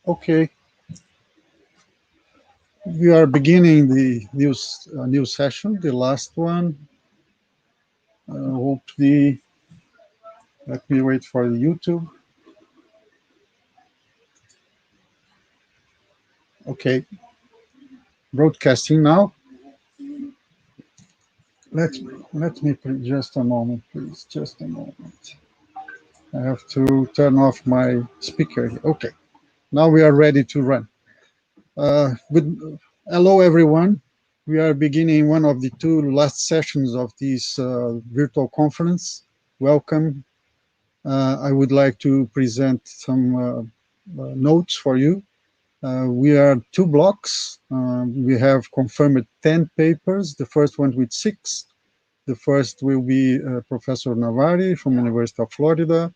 Okay, we are beginning the new session, the last one. Hopefully, let me wait for the YouTube. Okay, broadcasting now. Let me just a moment, please. Just a moment. I have to turn off my speaker here. Okay, now we are ready to run. Hello, everyone. We are beginning one of the two last sessions of this virtual conference. Welcome. I would like to present some notes for you. We are two blocks. We have confirmed 10 papers, the first one with 6. The first will be Professor Navari from University of Florida,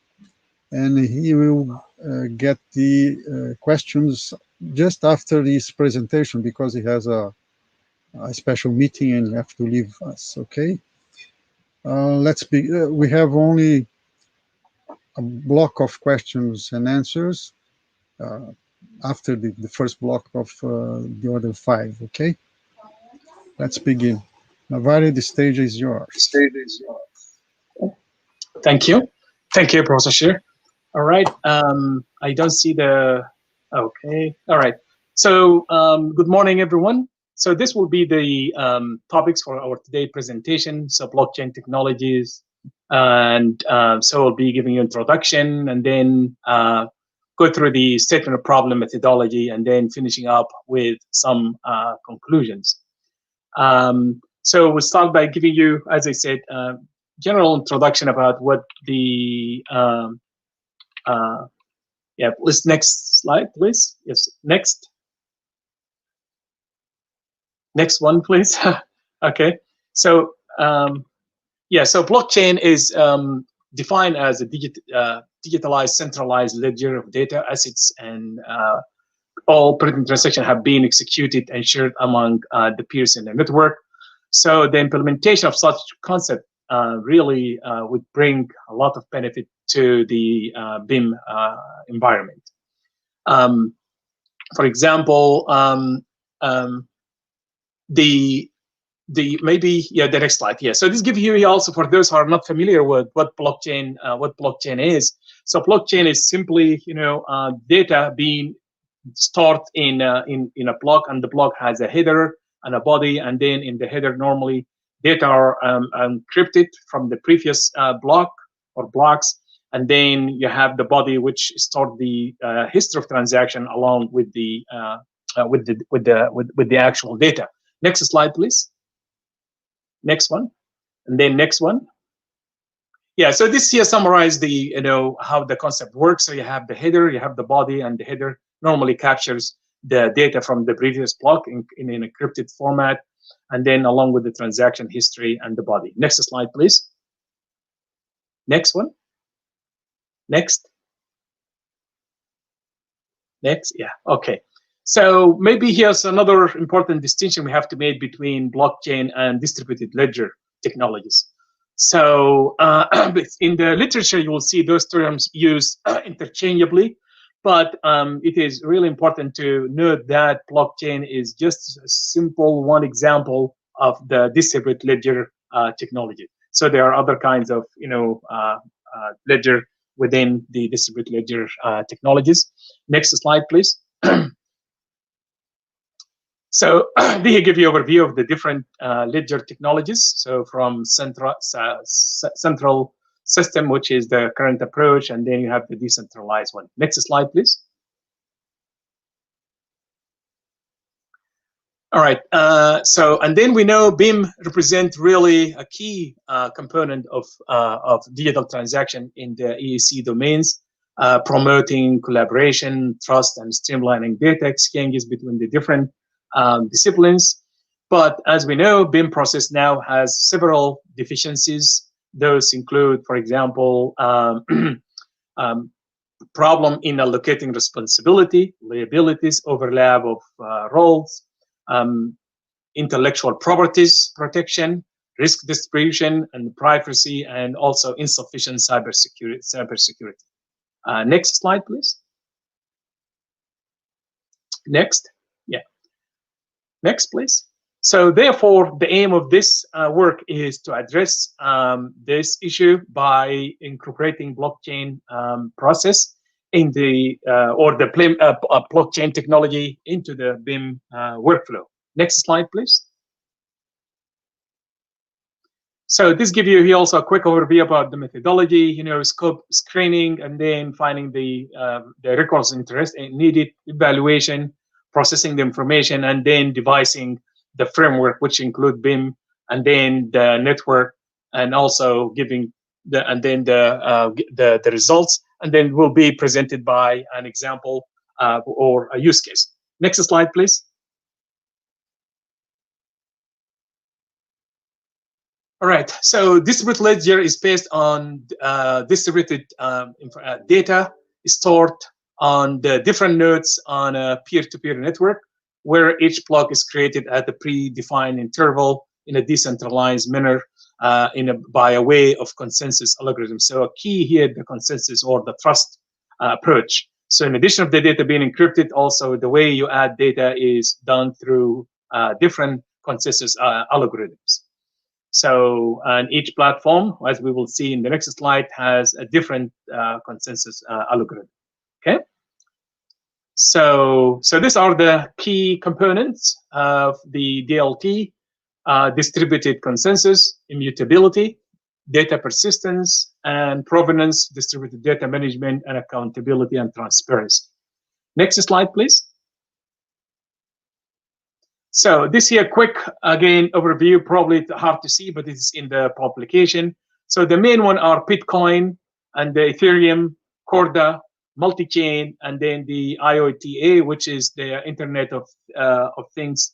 and he will get the questions just after this presentation because he has a special meeting and have to leave us. Okay. Let's be. We have only a block of questions and answers after the first block of the other 5. Okay. Let's begin. Navari, the stage is yours. Thank you. Thank you, Professor Shir. All right. I don't see the. Okay. All right. So good morning, everyone. So this will be the topics for our today presentation. So blockchain technologies, and so I'll be giving you introduction, and then go through the statement of problem methodology, and then finishing up with some conclusions. So we'll start by giving you, as I said, general introduction about what the yeah. Please next slide, please. Yes, next one, please. Okay. So yeah, so blockchain is defined as a digitalized, centralized ledger of data, assets, and all pertinent transactions have been executed and shared among the peers in the network. So the implementation of such concept really would bring a lot of benefit to the BIM environment. For example, the next slide. Yeah, so this gives you also, for those who are not familiar with what blockchain is. So blockchain is simply data being stored in a block, and the block has a header and a body, and then in the header normally data are encrypted from the previous block or blocks, and then you have the body which stored the history of transaction along with the actual data. Next slide, please. Next one, and then next one. Yeah, so this here summarizes the how the concept works. So you have the header, you have the body, and the header normally captures the data from the previous block in an encrypted format, and then along with the transaction history and the body. Next slide, please. Next one. Next. Next, yeah, okay. So maybe here's another important distinction we have to make between blockchain and distributed ledger technologies. So in the literature, you will see those terms used interchangeably, but it is really important to note that blockchain is just a simple one example of the distributed ledger technology. So there are other kinds of ledger within the distributed ledger technologies. Next slide, please. So they give you an overview of the different ledger technologies. So from central system, which is the current approach, and then you have the decentralized one. Next slide, please. All right. So, and then we know BIM represent really a key component of digital transaction in the EAC domains, promoting collaboration, trust, and streamlining data exchanges between the different disciplines. But as we know, BIM process now has several deficiencies. Those include, for example, problem in allocating responsibility, liabilities, overlap of roles, intellectual properties protection, risk distribution, and privacy, and also insufficient cybersecurity. Next slide, please. Next. Yeah. Next, please. So therefore, the aim of this work is to address this issue by incorporating blockchain process in the or the blockchain technology into the BIM workflow. Next slide, please. So this gives you here also a quick overview about the methodology, scope screening, and then finding the records interest and needed, evaluation, processing the information, and then devising the framework, which include BIM, and then the network, and also giving the results, and then will be presented by an example or a use case. Next slide, please. All right, so distributed ledger is based on distributed data stored on the different nodes on a peer-to-peer network, where each block is created at a predefined interval in a decentralized manner by a way of consensus algorithm. So a key here, the consensus or the trust approach. So in addition of the data being encrypted, also the way you add data is done through different consensus algorithms. So, and each platform, as we will see in the next slide, has a different consensus algorithm. Okay. So these are the key components of the DLT: distributed consensus, immutability, data persistence, and provenance, distributed data management, and accountability and transparency. Next slide, please. So this here, quick, again, overview, probably hard to see, but it's in the publication. So the main one are Bitcoin and the Ethereum, Corda, multi-chain, and then the IoTA, which is the Internet of Things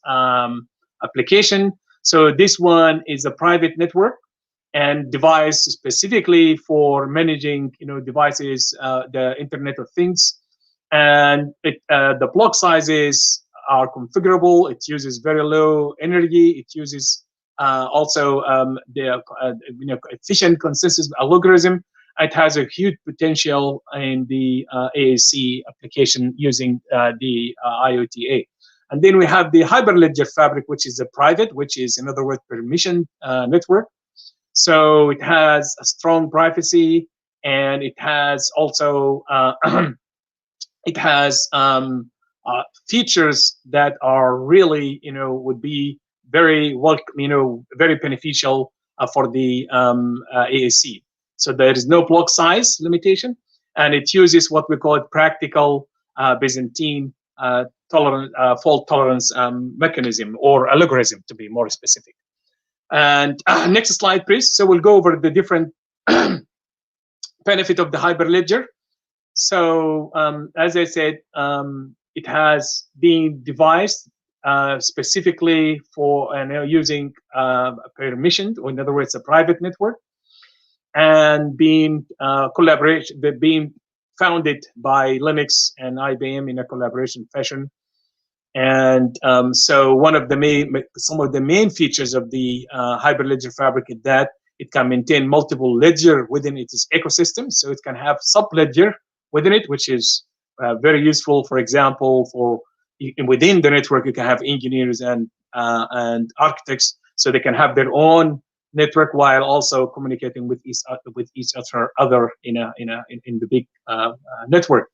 application. So this one is a private network and device specifically for managing, devices, the Internet of Things. And the block sizes are configurable. It uses very low energy. It uses also the efficient consensus algorithm. It has a huge potential in the AAC application using the IoTA. And then we have the Hyperledger Fabric, which is a private, which is, in other words, permission network. So it has a strong privacy, and it has also it has features that are really, would be very welcome, very beneficial for the AAC. So there is no block size limitation, and it uses what we call practical Byzantine fault tolerance mechanism or algorithm, to be more specific. And next slide, please. So we'll go over the different benefit of the Hyperledger. So as I said, it has been devised specifically for using permission, or in other words, a private network, and being being founded by Linux and IBM in a collaboration fashion. And so some of the main features of the Hyperledger Fabric is that it can maintain multiple ledger within its ecosystem. So it can have sub-ledger within it, which is very useful. For example, within the network, you can have engineers and architects, so they can have their own network while also communicating with each other in the big network.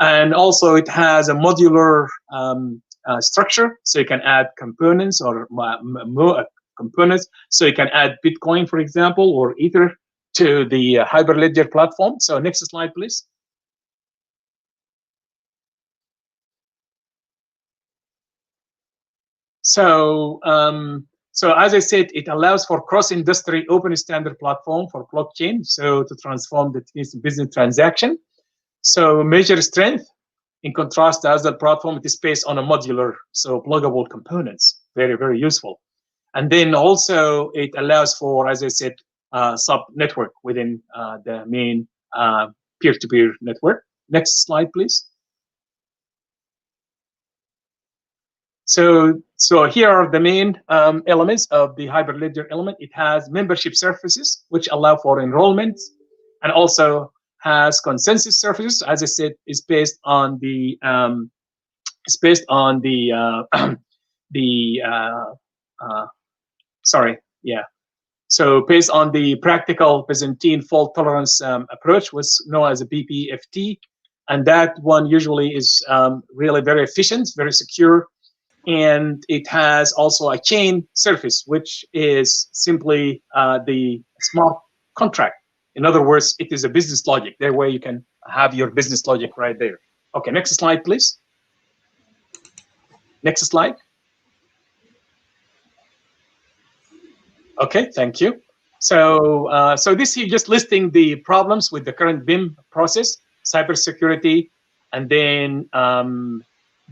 And also, it has a modular structure, so you can add components or more components. So you can add Bitcoin, for example, or Ether to the Hyperledger platform. So next slide, please. So, so as I said, it allows for cross-industry open standard platform for blockchain, so to transform the business transaction. So major strength, in contrast to other platform, it is based on a modular, so pluggable components, very, very useful. And then also it allows for, as I said, sub-network within the main peer-to-peer network. Next slide, please. So here are the main elements of the Hyperledger element. It has membership services, which allow for enrollment, and also has consensus services. As I said, is based on the is based on the the sorry, yeah. So based on the practical Byzantine fault tolerance approach, was known as a BPFT, and that one usually is really very efficient, very secure, and it has also a chain surface, which is simply the smart contract. In other words, it is a business logic. That way you can have your business logic right there. Okay, next slide, please. Next slide. Okay, thank you. So, so this here just listing the problems with the current BIM process, cybersecurity, and then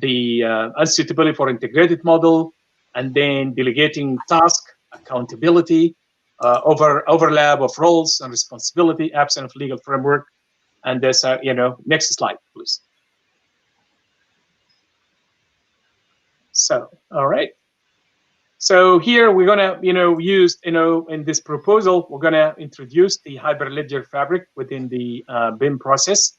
the unsuitability for integrated model, and then delegating task, accountability, overlap of roles and responsibility, absence of legal framework, and this, next slide, please. So, all right. So here we're gonna, use, in this proposal, we're gonna introduce the Hyperledger fabric within the BIM process,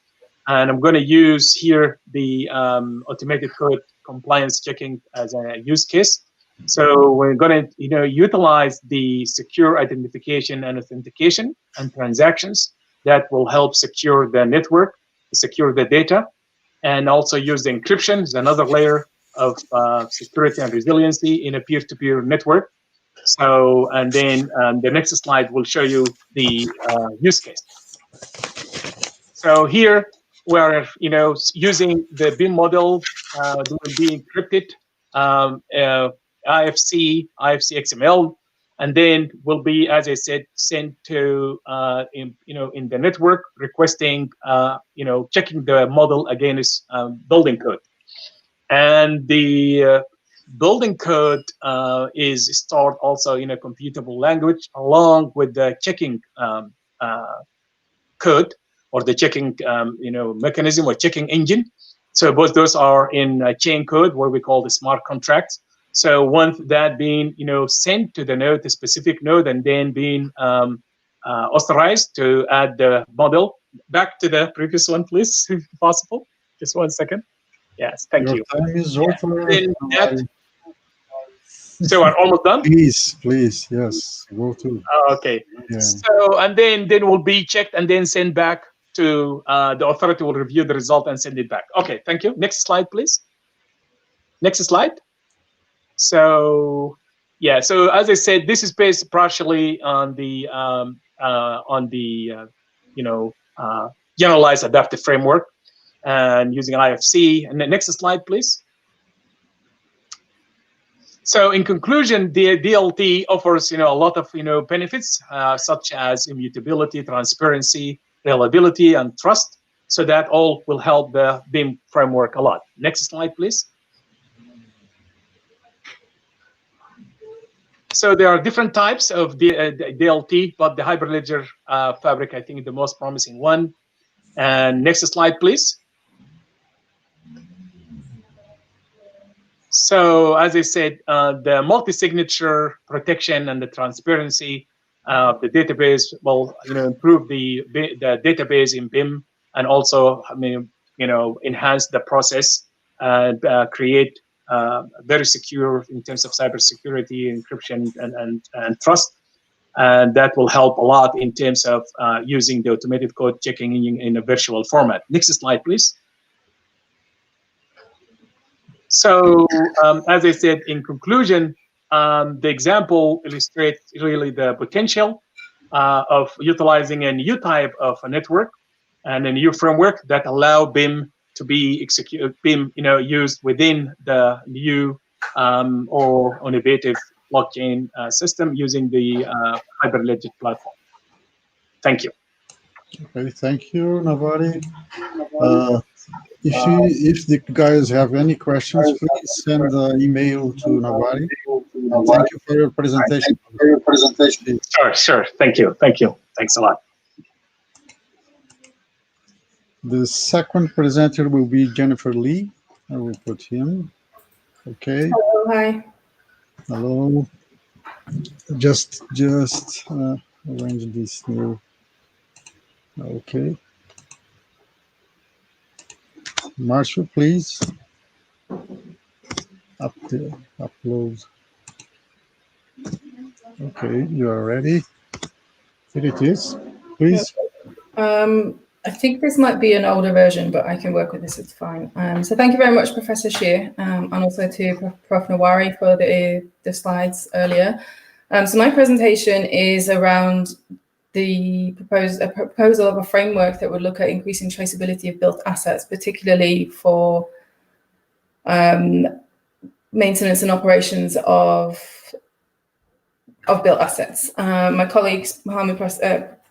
and I'm gonna use here the automated code compliance checking as a use case. So we're gonna, utilize the secure identification and authentication and transactions that will help secure the network, secure the data, and also use the encryption as another layer of security and resiliency in a peer-to-peer network. So, and then the next slide will show you the use case. So here we're, using the BIM model, will be encrypted, IFC XML, and then will be, as I said, sent to, in the network, requesting, checking the model against building code. And the building code is stored also in a computable language, along with the checking code, or the checking mechanism or checking engine. So both those are in chain code, where we call the smart contracts. So once that being sent to the node, the specific node, and then being authorized to add the model. Back to the previous one, please, if possible. Just 1 second. Yes, thank you. Your time is over. So we're almost done. Please, yes, go to. Okay. Yeah. So and then will be checked and then sent back to the authority. Will review the result and send it back. Okay, thank you. Next slide, please. Next slide. So yeah. So as I said, this is based partially on the generalized adaptive framework, and using an IFC. And the next slide, please. So in conclusion, the DLT offers, a lot of, benefits, such as immutability, transparency, reliability, and trust. So that all will help the BIM framework a lot. Next slide, please. So there are different types of DLT, but the Hyperledger fabric, I think, is the most promising one. And next slide, please. So as I said, the multi-signature protection and the transparency of the database will, improve the database in BIM, and also, enhance the process and create very secure in terms of cybersecurity, encryption, and trust. And that will help a lot in terms of using the automated code checking in a virtual format. Next slide, please. So, as I said, in conclusion, the example illustrates really the potential of utilizing a new type of a network and a new framework that allow BIM to be used within the new or innovative blockchain system using the Hyperledger platform. Thank you. Okay, thank you, Navari. If the guys have any questions, please send an email to Navari. And thank you for your presentation. Sure. Thank you. Thanks a lot. The second presenter will be Jennifer Lee. I will put him. Okay. Hello. Hi. Hello. Just arrange this new. Okay. Marshall, please. upload. Okay, you are ready. Here it is. Please. I think this might be an older version, but I can work with this, it's fine. So thank you very much, Professor Shear, and also to Prof. Nawari for the slides earlier. So my presentation is around the proposal of a framework that would look at increasing traceability of built assets, particularly for maintenance and operations of built assets. My colleagues,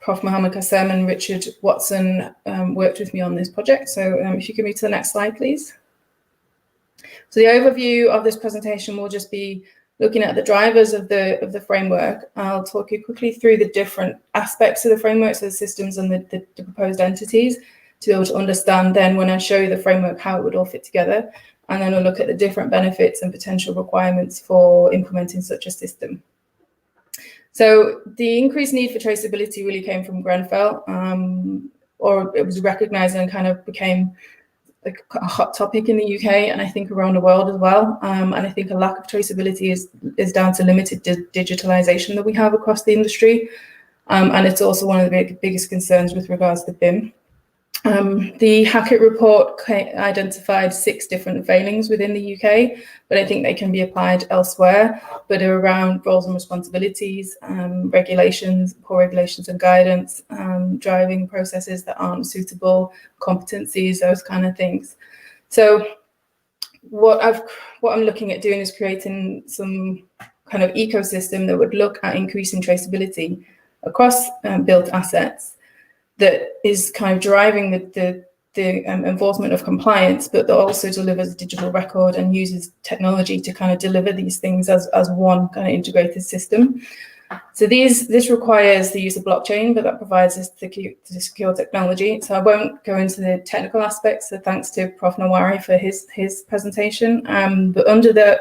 Prof. Mohammed Qassem and Richard Watson worked with me on this project. So if you can move to the next slide, please. So the overview of this presentation will just be looking at the drivers of the framework. I'll talk you quickly through the different aspects of the framework, so the systems and the proposed entities, to be able to understand then when I show you the framework how it would all fit together. And then we'll look at the different benefits and potential requirements for implementing such a system. So the increased need for traceability really came from Grenfell, or it was recognized and kind of became like a hot topic in the UK and I think around the world as well. And I think a lack of traceability is down to limited digitalization that we have across the industry. And it's also one of the biggest concerns with regards to BIM. The Hackett report identified 6 different failings within the UK, but I think they can be applied elsewhere, but are around roles and responsibilities, regulations, poor regulations and guidance, driving processes that aren't suitable, competencies, those kind of things. So what I'm looking at doing is creating some kind of ecosystem that would look at increasing traceability across built assets, that is kind of driving the enforcement of compliance, but that also delivers a digital record and uses technology to kind of deliver these things as one kind of integrated system. So this requires the use of blockchain, but that provides us the secure technology. So I won't go into the technical aspects, so thanks to Prof. Nawari for his presentation. But under the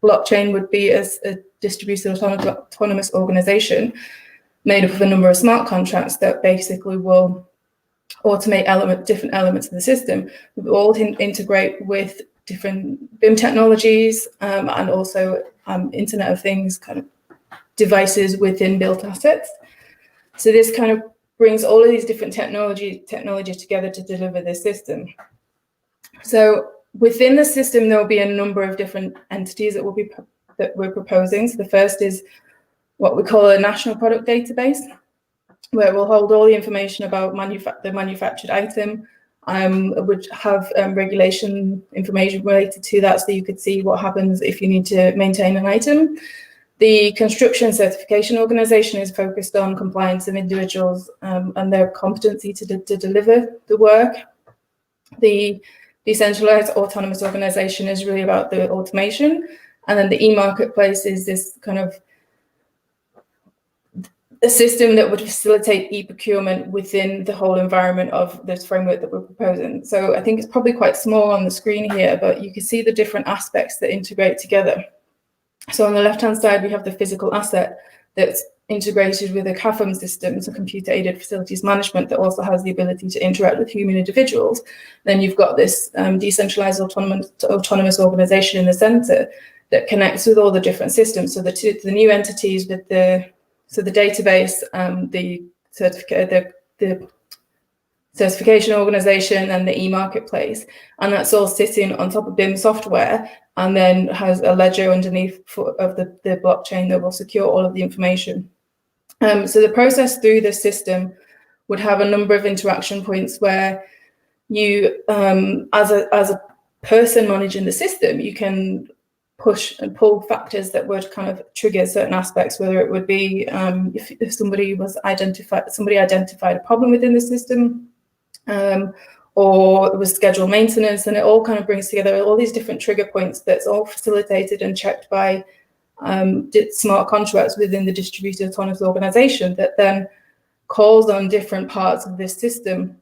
blockchain would be a distributed autonomous organization made up of a number of smart contracts that basically will automate different elements of the system. We all integrate with different BIM technologies and also Internet of Things kind of devices within built assets. So this kind of brings all of these different technologies together to deliver this system. So within the system, there will be a number of different entities that we're proposing. So the first is what we call a national product database, where it will hold all the information about the manufactured item, would have regulation information related to that, so you could see what happens if you need to maintain an item. The construction certification organization is focused on compliance of individuals and their competency to deliver the work. The decentralized autonomous organization is really about the automation. And then the e-marketplace is this kind of a system that would facilitate e-procurement within the whole environment of this framework that we're proposing. So I think it's probably quite small on the screen here, but you can see the different aspects that integrate together. So on the left-hand side, we have the physical asset that's integrated with a CAFM system, so computer-aided facilities management, that also has the ability to interact with human individuals. Then you've got this decentralized autonomous organization in the center that connects with all the different systems. So the new entities with the database, the certification organization, and the e-marketplace, and that's all sitting on top of BIM software, and then has a ledger underneath of the blockchain that will secure all of the information. So the process through this system would have a number of interaction points where you, as a person managing the system, you can push and pull factors that would kind of trigger certain aspects, whether it would be if somebody identified a problem within the system, or it was scheduled maintenance, and it all kind of brings together all these different trigger points that's all facilitated and checked by smart contracts within the distributed autonomous organization that then calls on different parts of this system.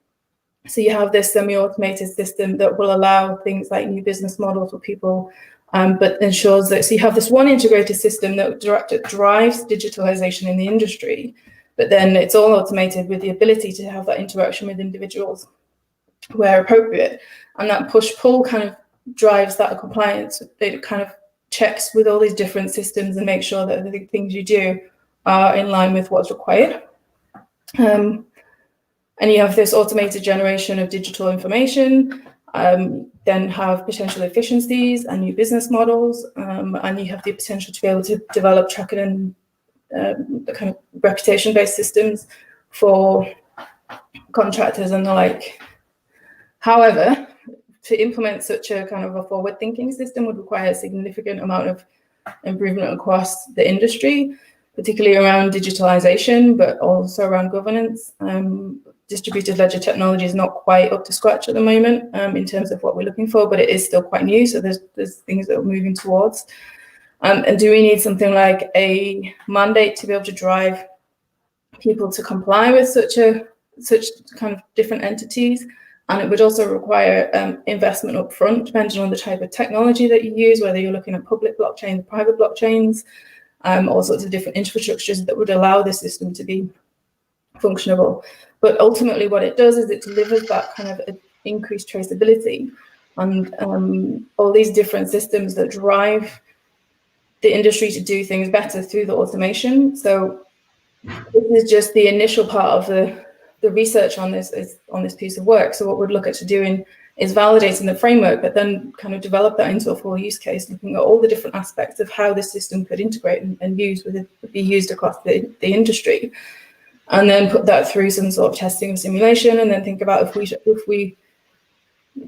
So you have this semi-automated system that will allow things like new business models for people, but ensures that, so you have this one integrated system that drives digitalization in the industry, but then it's all automated with the ability to have that interaction with individuals where appropriate. And that push-pull kind of drives that compliance. It kind of checks with all these different systems and makes sure that the things you do are in line with what's required. And you have this automated generation of digital information, then have potential efficiencies and new business models, and you have the potential to be able to develop tracking and kind of reputation-based systems for contractors and the like. However, to implement such a kind of a forward-thinking system would require a significant amount of improvement across the industry, particularly around digitalization, but also around governance. Distributed ledger technology is not quite up to scratch at the moment in terms of what we're looking for, but it is still quite new, so there's things that we're moving towards. And do we need something like a mandate to be able to drive people to comply with such kind of different entities? And it would also require investment up front, depending on the type of technology that you use, whether you're looking at public blockchains, private blockchains, all sorts of different infrastructures that would allow the system to be functionable. But ultimately what it does is it delivers that kind of increased traceability and all these different systems that drive the industry to do things better through the automation. So this is just the initial part of the research on this piece of work. So what we'd look at to doing is validating the framework, but then kind of develop that into a full use case, looking at all the different aspects of how the system could integrate and be used across the industry, and then put that through some sort of testing and simulation, and then think about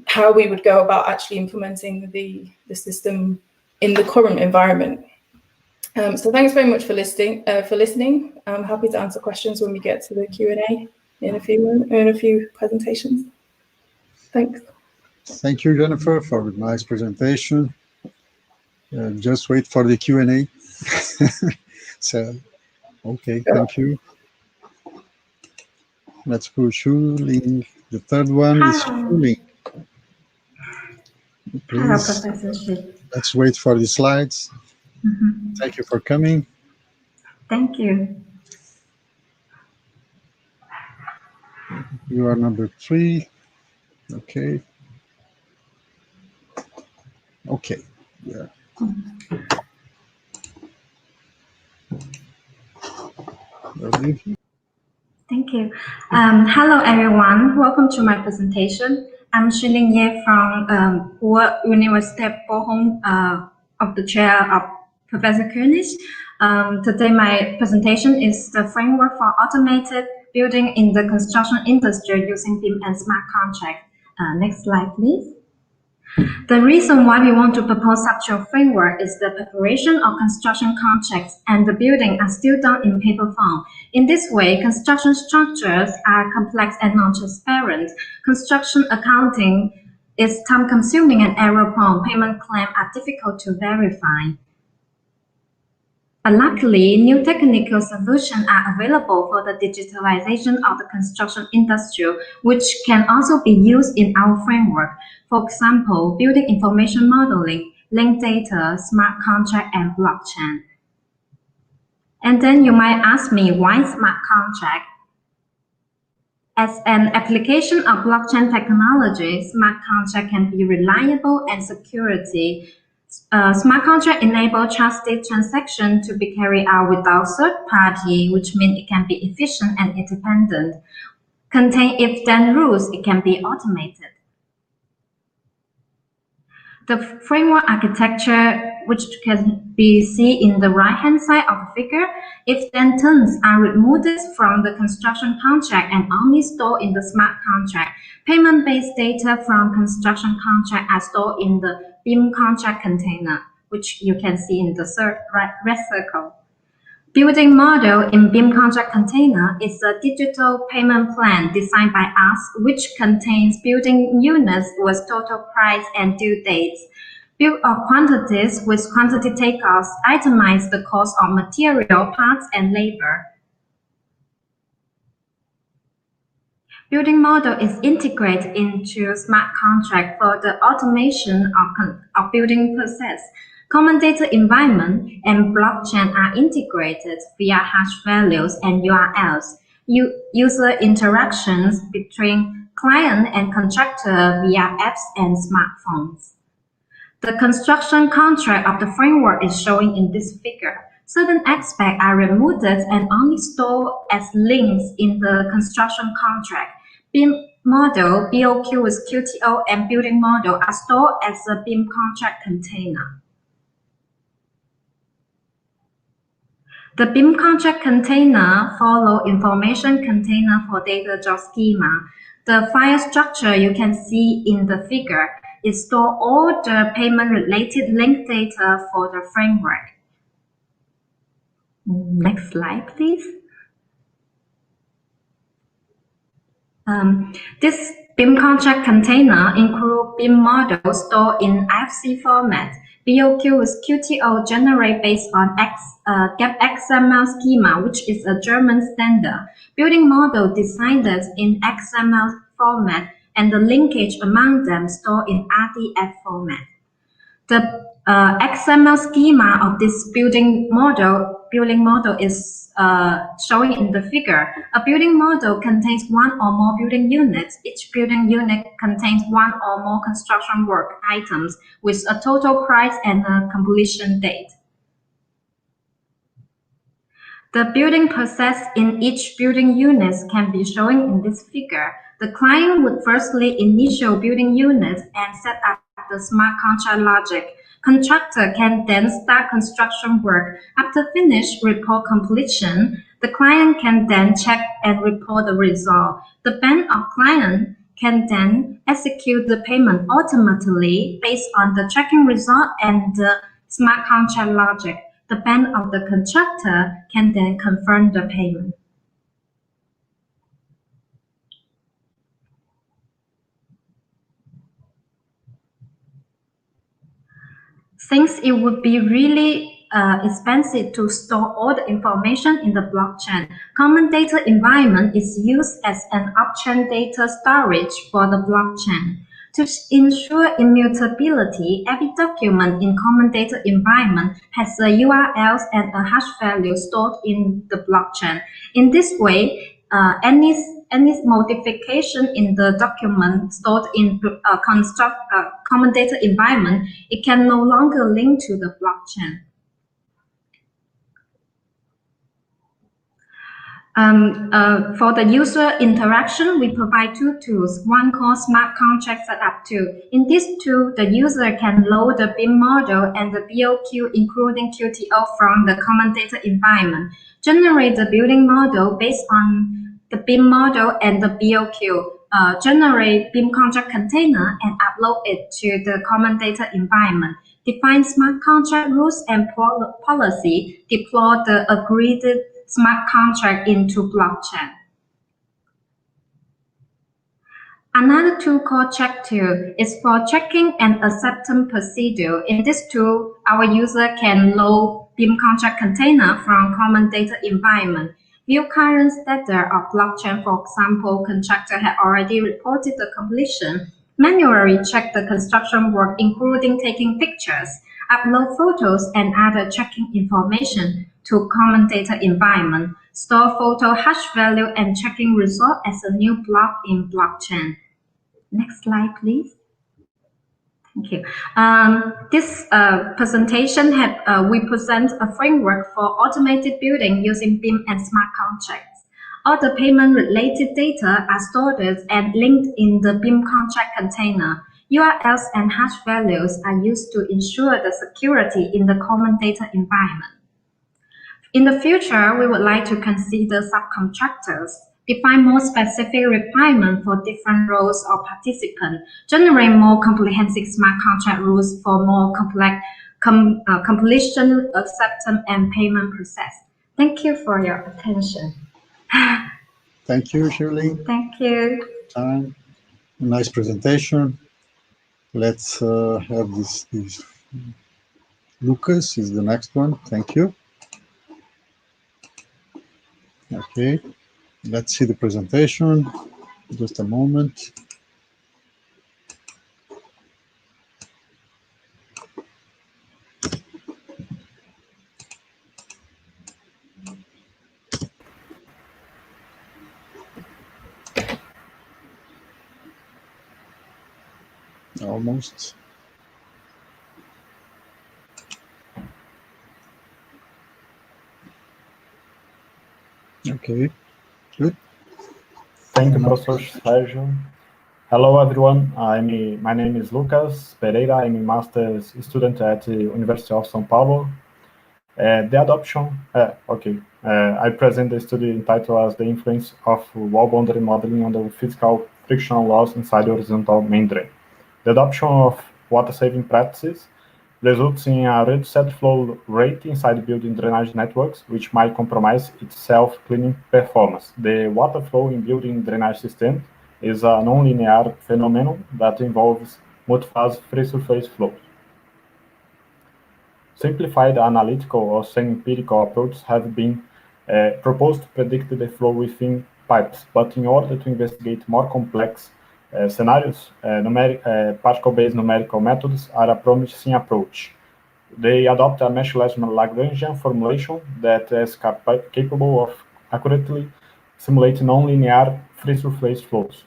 how we would go about actually implementing the system in the current environment. So thanks very much for listening. I'm happy to answer questions when we get to the Q&A in a few presentations. Thanks. Thank you, Jennifer, for a nice presentation. Just wait for the Q&A. So, okay, thank you. Let's go Shu-Ling. The third one is Shu-Ling. Hello, Professor Shi. Let's wait for the slides. Thank you for coming. Thank you. You are number 3. Okay. Okay. Yeah. Thank you. Hello, everyone. Welcome to my presentation. I'm Shu-Ling Ye from University Bochum, of the chair of Professor König. Today, my presentation is the framework for automated building in the construction industry using BIM and smart contract. Next slide, please. The reason why we want to propose such a framework is the preparation of construction contracts and the building are still done in paper form. In this way, construction structures are complex and non-transparent. Construction accounting is time-consuming and error-prone. Payment claims are difficult to verify. But luckily, new technical solutions are available for the digitalization of the construction industry, which can also be used in our framework. For example, building information modeling, linked data, smart contract, and blockchain. And then you might ask me, why smart contract? As an application of blockchain technology, smart contract can be reliable and security. Smart contract enable trusted transaction to be carried out without third party, which means it can be efficient and independent. Contain if-then rules, it can be automated. The framework architecture, which can be seen in the right-hand side of the figure, if-then terms are removed from the construction contract and only stored in the smart contract. Payment-based data from construction contract are stored in the BIM contract container, which you can see in the red circle. Building model in BIM contract container is a digital payment plan designed by us, which contains building units with total price and due dates. Bill of quantities with quantity takeoffs itemize the cost of material, parts, and labor. Building model is integrated into smart contract for the automation of building process. Common data environment and blockchain are integrated via hash values and URLs. User interactions between client and contractor via apps and smartphones. The construction contract of the framework is showing in this figure. Certain aspects are removed and only stored as links in the construction contract. BIM model, BOQ with QTO, and building model are stored as a BIM contract container. The BIM contract container follow information container for data job schema. The file structure you can see in the figure is store all the payment-related link data for the framework. Next slide, please. This BIM contract container includes BIM model stored in IFC format. BOQ with QTO generate based on GAP XML schema, which is a German standard. Building model designed in XML format, and the linkage among them stored in RDF format. The XML schema of this building model is showing in the figure. A building model contains one or more building units. Each building unit contains one or more construction work items with a total price and a completion date. The building process in each building unit can be shown in this figure. The client would firstly initial building units and set up the smart contract logic. Contractor can then start construction work. After finish report completion, the client can then check and report the result. The bank of client can then execute the payment automatically based on the tracking result and the smart contract logic. The bank of the contractor can then confirm the payment. Since it would be really expensive to store all the information in the blockchain, common data environment is used as an option data storage for the blockchain. To ensure immutability, every document in common data environment has a URL and a hash value stored in the blockchain. In this way, any modification in the document stored in common data environment, it can no longer link to the blockchain. For the user interaction, we provide two tools. One called Smart Contract Setup tool. In this tool, the user can load the BIM model and the BOQ, including QTO, from the common data environment, generate the building model based on the BIM model and the BOQ, generate BIM contract container and upload it to the common data environment, define smart contract rules and policy, deploy the agreed smart contract into blockchain. Another tool called Check Tool is for checking and acceptance procedure. In this tool, our user can load BIM contract container from common data environment, view current status of blockchain. For example, contractor had already reported the completion, manually check the construction work, including taking pictures, upload photos and other tracking information to common data environment, store photo hash value and tracking result as a new block in blockchain. Next slide, please. Thank you. This presentation we present a framework for automated building using BIM and smart contracts. All the payment-related data are stored and linked in the BIM contract container. URLs and hash values are used to ensure the security in the common data environment. In the future, we would like to consider subcontractors, define more specific requirements for different roles or participants, generate more comprehensive smart contract rules for more complex completion, acceptance, and payment process. Thank you for your attention. Thank you, Shirley. Thank you. Time. Nice presentation. Let's have this. Lucas is the next one. Thank you. Okay, let's see the presentation. Just a moment. Almost. Okay, good. Thank you, Professor Sergio. Hello, everyone. My name is Lucas Pereira. I'm a master's student at the University of São Paulo. The adoption, I present the study entitled as the influence of wall boundary modeling on the physical frictional laws inside the horizontal main drain. The adoption of water-saving practices results in a reduced flow rate inside building drainage networks, which might compromise its self-cleaning performance. The water flow in building drainage systems is a non-linear phenomenon that involves multi-phase free-surface flows. Simplified analytical or semi-empirical approaches have been proposed to predict the flow within pipes, but in order to investigate more complex scenarios, particle-based numerical methods are a promising approach. They adopt a meshless Lagrangian formulation that is capable of accurately simulating non-linear free-surface flows.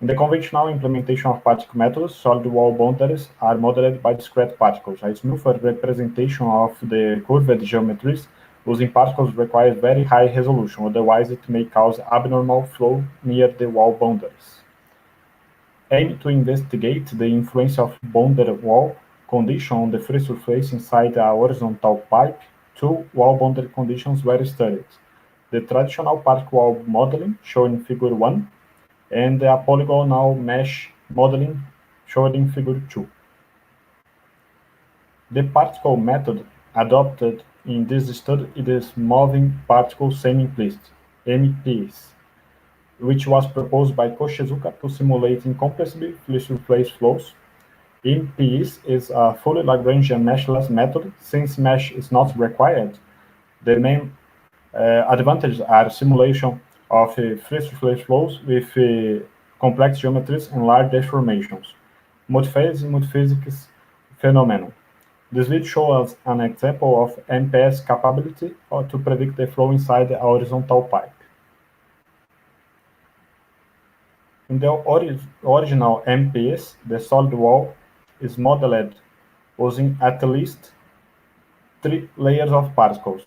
In the conventional implementation of particle methods, solid wall boundaries are modeled by discrete particles. A smoother representation of the curved geometries using particles requires very high resolution, otherwise it may cause abnormal flow near the wall boundaries. Aim to investigate the influence of boundary wall condition on the free surface inside a horizontal pipe. Two wall boundary conditions were studied: the traditional particle wall modeling, shown in Figure 1, and a polygonal mesh modeling, shown in Figure 2. The particle method adopted in this study is moving particle semi-implicit, MPS, which was proposed by Koshizuka to simulate incompressible free-surface flows. MPS is a fully Lagrangian meshless method. Since mesh is not required, the main advantages are simulation of free-surface flows with complex geometries and large deformations, multiphase and multiphysics phenomenon. This video shows an example of MPS capability to predict the flow inside a horizontal pipe. In the original MPS, the solid wall is modeled using at least 3 layers of particles.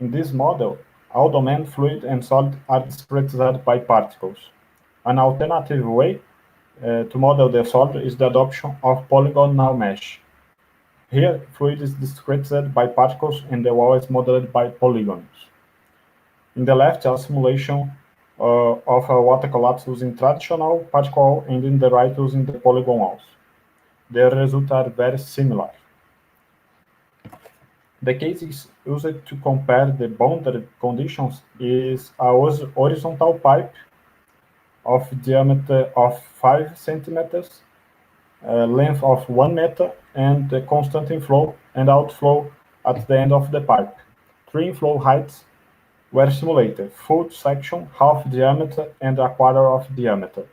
In this model, all domain, fluid, and solid are discretized by particles. An alternative way to model the solid is the adoption of polygonal mesh. Here, fluid is discretized by particles and the wall is modeled by polygons. In the left, a simulation of a water collapse using traditional particle wall, and in the right using the polygon walls. The results are very similar. The case is used to compare the boundary conditions is a horizontal pipe of diameter of 5 centimeters, length of 1 meter, and the constant inflow and outflow at the end of the pipe. 3 inflow heights were simulated: full section, half diameter, and a quarter of diameter.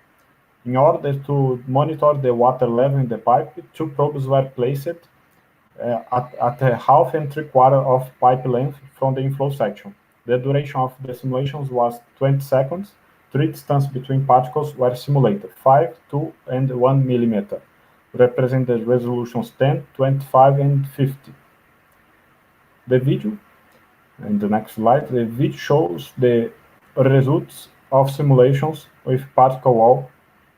In order to monitor the water level in the pipe, 2 probes were placed at a half and 3/4 of pipe length from the inflow section. The duration of the simulations was 20 seconds. 3 distances between particles were simulated: 5, 2, and 1 millimeter, representing the resolutions 10, 25, and 50. The video, in the next slide, the video shows the results of simulations with particle wall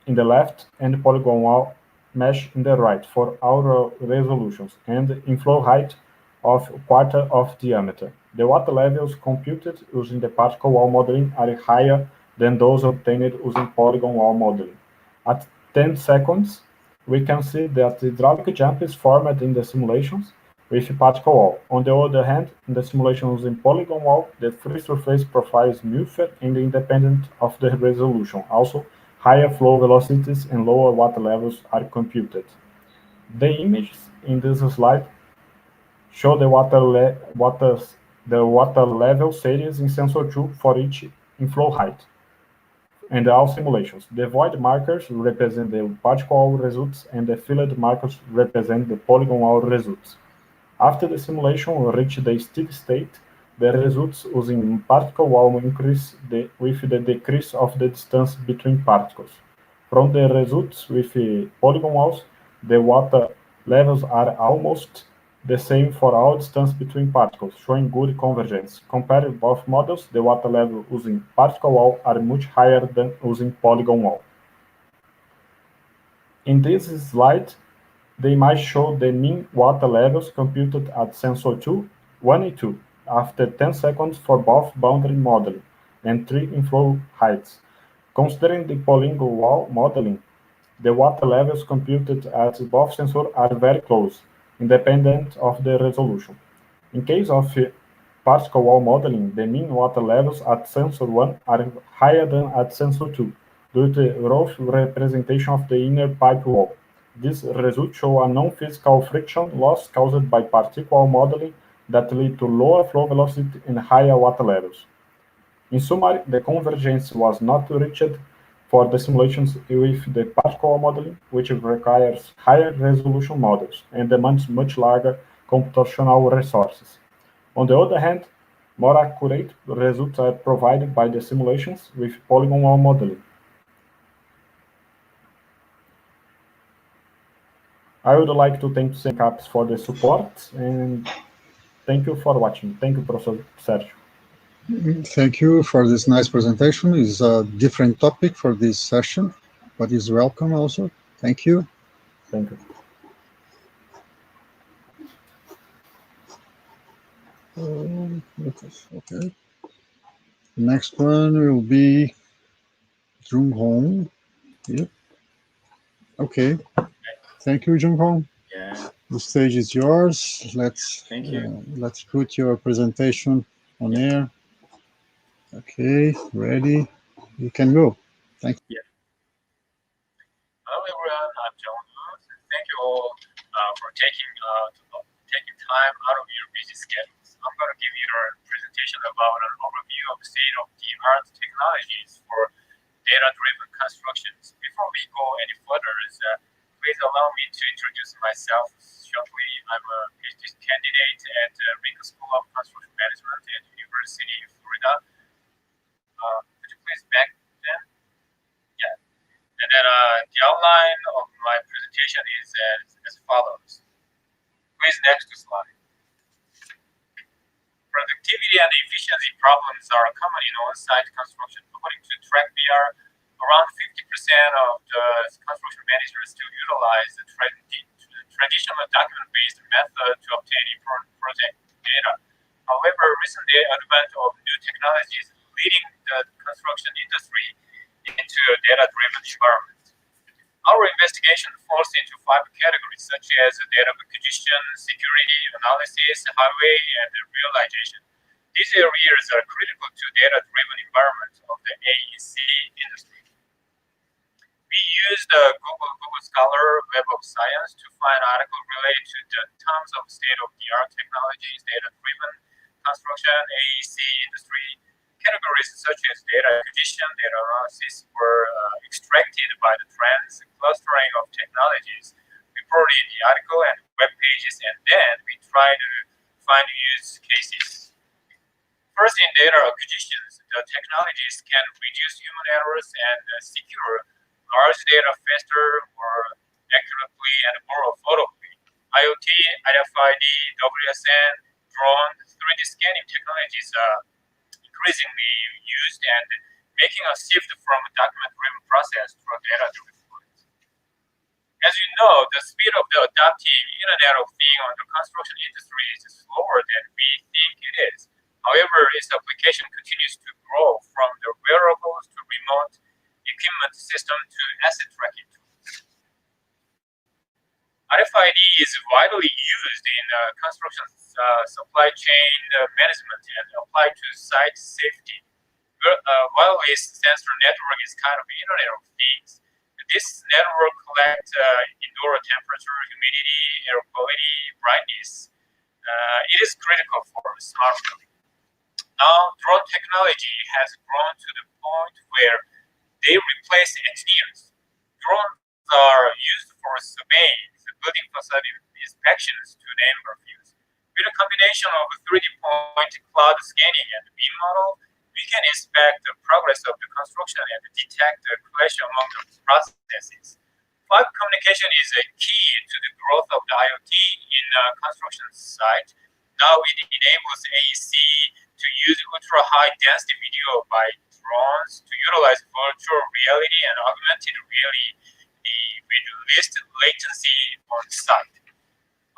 in the left and polygon wall mesh in the right for our resolutions, and inflow height of 1/4 of diameter. The water levels computed using the particle wall modeling are higher than those obtained using polygon wall modeling. At 10 seconds, we can see that the hydraulic jump is formed in the simulations with particle wall. On the other hand, in the simulation using polygon wall, the free surface profile is smoother and independent of the resolution. Also, higher flow velocities and lower water levels are computed. The images in this slide show the water level series in sensor 2 for each inflow height, and all simulations. The void markers represent the particle wall results, and the filled markers represent the polygon wall results. After the simulation reached the steady state, the results using particle wall increase with the decrease of the distance between particles. From the results with polygon walls, the water levels are almost the same for all distance between particles, showing good convergence. Comparing both models, the water level using particle wall are much higher than using polygon wall. In this slide, the image shows the mean water levels computed at sensor 2, 1 and 2, after 10 seconds for both boundary modeling, and 3 inflow heights. Considering the polygon wall modeling, the water levels computed at both sensors are very close, independent of the resolution. In case of particle wall modeling, the mean water levels at sensor 1 are higher than at sensor 2, due to the rough representation of the inner pipe wall. These results show a non-physical friction loss caused by particle wall modeling that lead to lower flow velocity and higher water levels. In summary, the convergence was not reached for the simulations with the particle modeling, which requires higher resolution models and demands much larger computational resources. On the other hand, more accurate results are provided by the simulations with polygon wall modeling. I would like to thank CAPS for the support, and thank you for watching. Thank you, Professor Sergio. Thank you for this nice presentation. It's a different topic for this session, but is welcome also. Thank you. Thank you. Okay. Next one will be Jungkook. Yep. Okay. Thank you, Jungkook. Yeah. The stage is yours. Thank you. Let's put your presentation on air. Okay, ready? You can go. Thank you. Hello everyone, I'm Jungkook. Thank you all for taking time out of your busy schedules. I'm going to give you a presentation about an overview of state-of-the-art technologies for data-driven constructions. Before we go any further, please allow me to introduce myself shortly. I'm a PhD candidate at the Rico School of Construction Management at the University of Florida. Could you please back then? Yeah. And then the outline of my presentation is as follows. Please next slide. Productivity and efficiency problems are common in on-site construction. According to TrackVR, around 50% of the construction managers still utilize the traditional document-based method to obtain important project data. However, recent advent of new technologies leading the construction industry into a data-driven environment. Our investigation falls into 5 categories, such as data acquisition, security, analysis, highway, and realization. These areas are critical to data-driven environment of the AEC industry. We use the Google Scholar Web of Science to find articles related to the terms of state-of-the-art technologies, data-driven construction, AEC industry. Categories such as data acquisition, data analysis were extracted by the trends, clustering of technologies reported in the article and web pages, and then we try to find use cases. First, in data acquisitions, the technologies can reduce human errors and secure large data faster, more accurately, and more affordably. IoT, RFID, WSN, drone, 3D scanning technologies are increasingly used and making a shift from a document-driven process to a data-driven one. As you know, the speed of the adopting Internet of Things on the construction industry is slower than we think it is. However, its application continues to grow from the wearables to remote equipment system to asset tracking tools. RFID is widely used in construction supply chain management and applied to site safety. Wireless sensor network is kind of Internet of Things. This network collects indoor temperature, humidity, air quality, brightness. It is critical for smart building. Now, drone technology has grown to the point where they replace engineers. Drones are used for surveying, building facade inspections, to name a few. With a combination of 3D point cloud scanning and beam model, we can inspect the progress of the construction and detect the clash among the processes. 5 communication is a key to the growth of the IoT in construction site. Now it enables AEC to use ultra-high density video by drones to utilize virtual reality and augmented reality with least latency on site.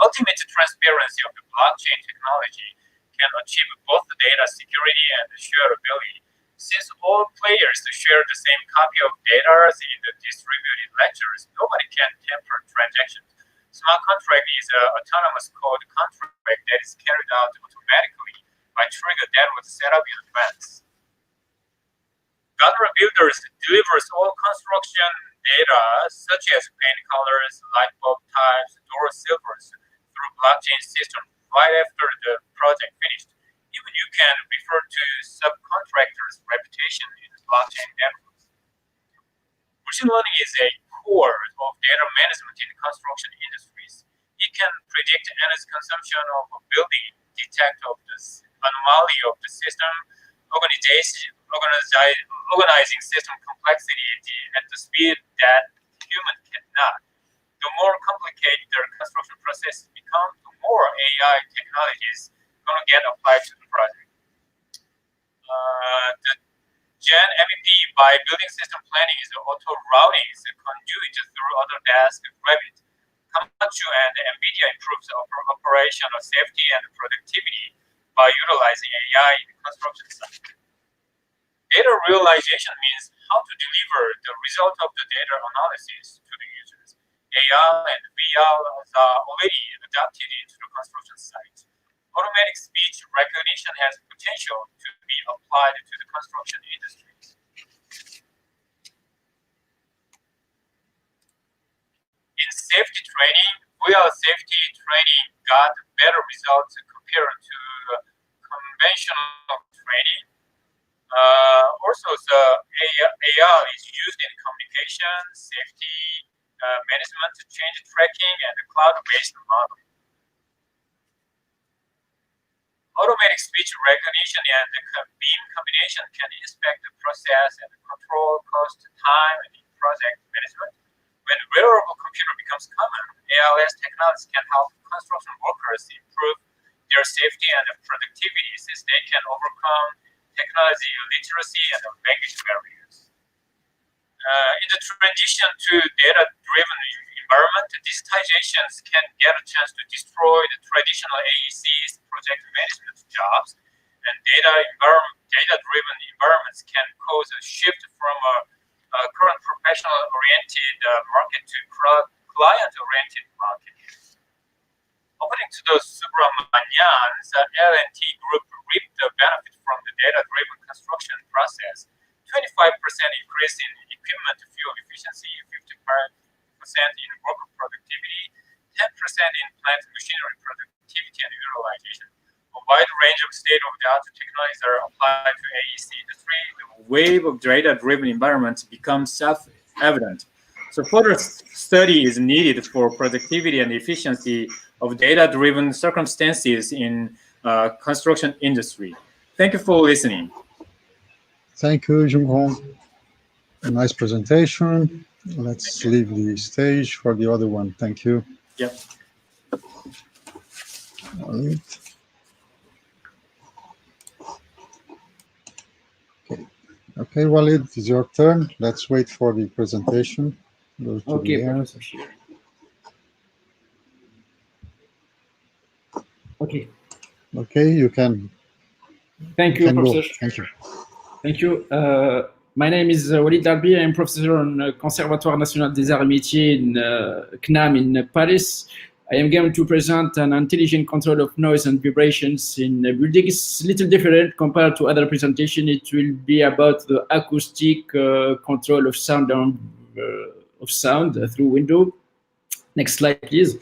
Ultimate transparency of the blockchain technology can achieve both the data security and the shareability. Since all players share the same copy of data in the distributed ledgers, nobody can tamper transactions. Smart contract is an autonomous code contract that is carried out automatically by trigger that was set up in advance. Gutter Builders delivers all construction data such as paint colors, light bulb types, door silvers through blockchain system right after the project finished. Even you can refer to subcontractors' reputation in the blockchain networks. Machine learning is a core of data management in construction industries. It can predict energy consumption of a building, detect of the anomaly of the system, organizing system complexity at the speed that human cannot. The more complicated the construction process becomes, the more AI technologies going to get applied to the project. The Gen MEP by building system planning is auto routing is a conduit through Autodesk Revit. Komatsu and NVIDIA improves operational safety and productivity by utilizing AI in the construction site. Data realization means how to deliver the result of the data analysis to the users. AI and VR are already adapted into the construction site. Automatic speech recognition has potential to be applied to the construction industry. In safety training, real safety training got better results compared to conventional training. Also, the AI is used in communication, safety management, change tracking, and cloud-based modeling. Automatic speech recognition and the beam combination can inspect the process and control cost, time, and project management. When wearable computer becomes common, ALS technology can help construction workers improve their safety and productivity since they can overcome technology literacy and language barriers. In the transition to data-driven environment, digitizations can get a chance to destroy the traditional AEC's project management jobs, and data-driven environments can cause a shift from a current professional-oriented market to client-oriented market. According to the Subramanians, L&T Group reaped the benefit from the data-driven construction process. 25% increase in equipment fuel efficiency, 55% in worker productivity, 10% in plant machinery productivity and utilization. A wide range of state-of-the-art technologies are applied to AEC industry. The wave of data-driven environments becomes self-evident. So further study is needed for productivity and efficiency of data-driven circumstances in construction industry. Thank you for listening. Thank you, Jungkook. A nice presentation. Let's leave the stage for the other one. Thank you. Yep. All right. Okay, Walid, it's your turn. Let's wait for the presentation. Okay, Professor. Okay. Okay, you can. Thank you, Professor. Go. Thank you. Thank you. My name is Walid Darbi. I'm professor on Conservatoire National des Arts et Métiers in CNAM in Paris. I am going to present an intelligent control of noise and vibrations in buildings. It's a little different compared to other presentation. It will be about the acoustic control of sound through window. Next slide, please.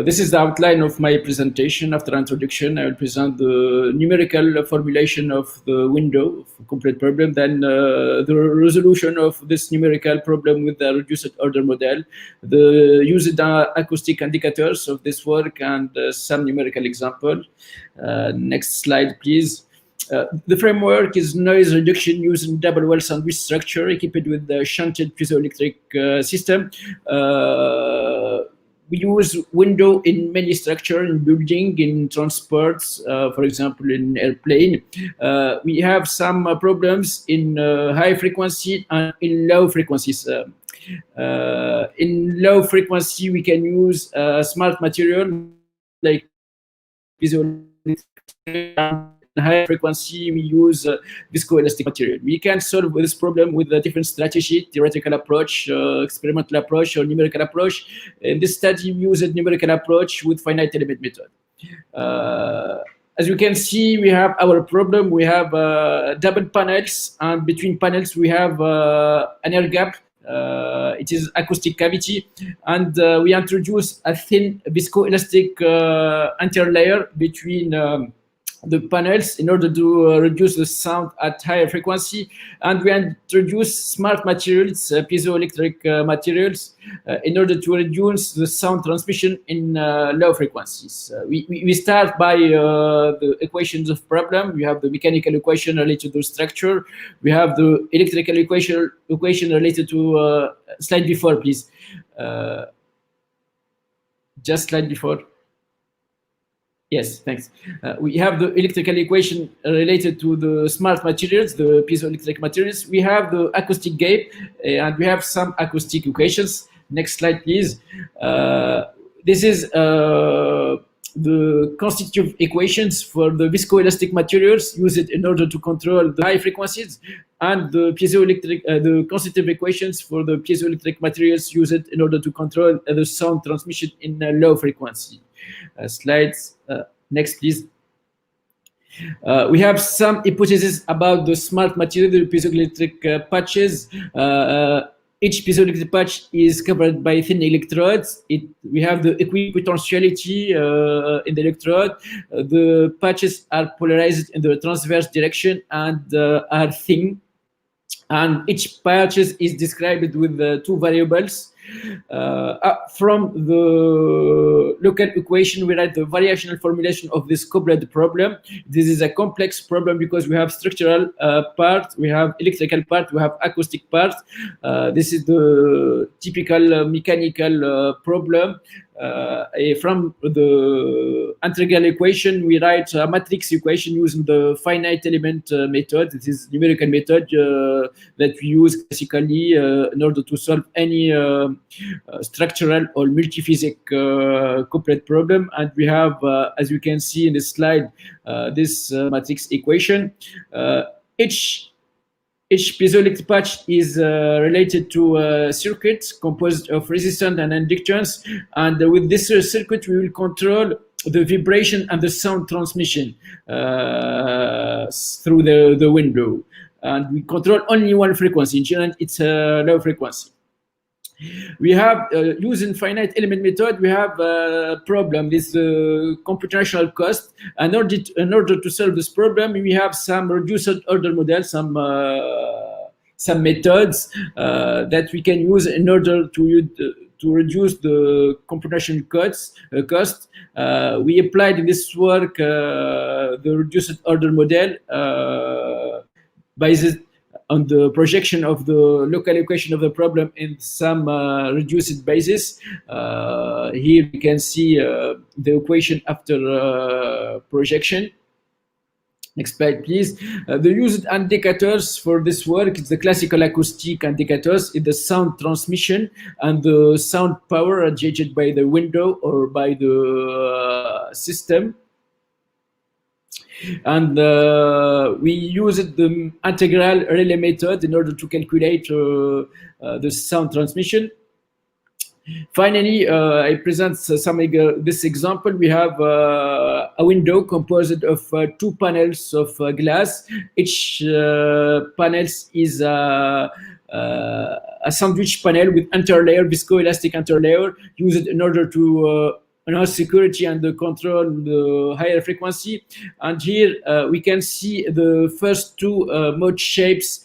This is the outline of my presentation. After introduction, I will present the numerical formulation of the window, complete problem, then the resolution of this numerical problem with the reduced order model, the used acoustic indicators of this work, and some numerical example. Next slide, please. The framework is noise reduction using double wall sandwich structure equipped with the shunted piezoelectric system. We use window in many structure, in building, in transports, for example, in airplane. We have some problems in high frequency and in low frequencies. In low frequency, we can use smart material like piezoelectric. High frequency, we use viscoelastic material. We can solve this problem with a different strategy: theoretical approach, experimental approach, or numerical approach. In this study, we use a numerical approach with finite element method. As you can see, we have our problem. We have double panels, and between panels, we have an air gap. It is acoustic cavity, and we introduce a thin viscoelastic interlayer between the panels in order to reduce the sound at higher frequency, and we introduce smart materials, piezoelectric materials, in order to reduce the sound transmission in low frequencies. We start by the equations of problem. We have the mechanical equation related to structure. We have the electrical equation related to slide before, please. Just slide before. Yes, thanks. We have the electrical equation related to the smart materials, the piezoelectric materials. We have the acoustic gap, and we have some acoustic equations. Next slide, please. This is the constitutive equations for the viscoelastic materials used in order to control the high frequencies, and the piezoelectric, the constitutive equations for the piezoelectric materials used in order to control the sound transmission in low frequency. Slides. Next, please. We have some hypotheses about the smart material, the piezoelectric patches. Each piezoelectric patch is covered by thin electrodes. We have the equipotentiality in the electrode. The patches are polarized in the transverse direction and are thin. And each patch is described with two variables. From the local equation, we write the variational formulation of this coupled problem. This is a complex problem because we have structural part, we have electrical part, we have acoustic part. This is the typical mechanical problem. From the integral equation, we write a matrix equation using the finite element method. This is numerical method that we use classically in order to solve any structural or multiphysic couplet problem. And we have, as you can see in this slide, this matrix equation. Each piezoelectric patch is related to a circuit composed of resistance and inductance, and with this circuit we will control the vibration and the sound transmission through the window, and we control only one frequency. In general, it's a low frequency. We have, using finite element method, we have a problem, this computational cost. In order to solve this problem, we have some reduced order model, some methods that we can use in order to reduce the computational cost. We applied in this work the reduced order model based on the projection of the local equation of the problem in some reduced basis. Here we can see the equation after projection. Next slide, please. The used indicators for this work is the classical acoustic indicators in the sound transmission and the sound power radiated by the window or by the system. And we used the integral relay method in order to calculate the sound transmission. Finally, I present this example. We have a window composed of two panels of glass. Each panel is a sandwich panel with interlayer, viscoelastic interlayer, used in order to enhance security and control the higher frequency. And here we can see the first two mode shapes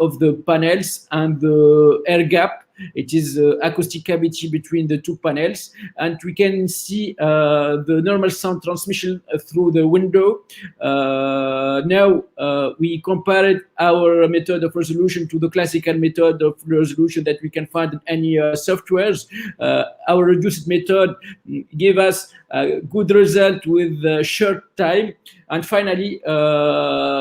of the panels and the air gap. It is acoustic cavity between the two panels, and we can see the normal sound transmission through the window. Now we compared our method of resolution to the classical method of resolution that we can find in any softwares. Our reduced method gave us a good result with short time. And finally,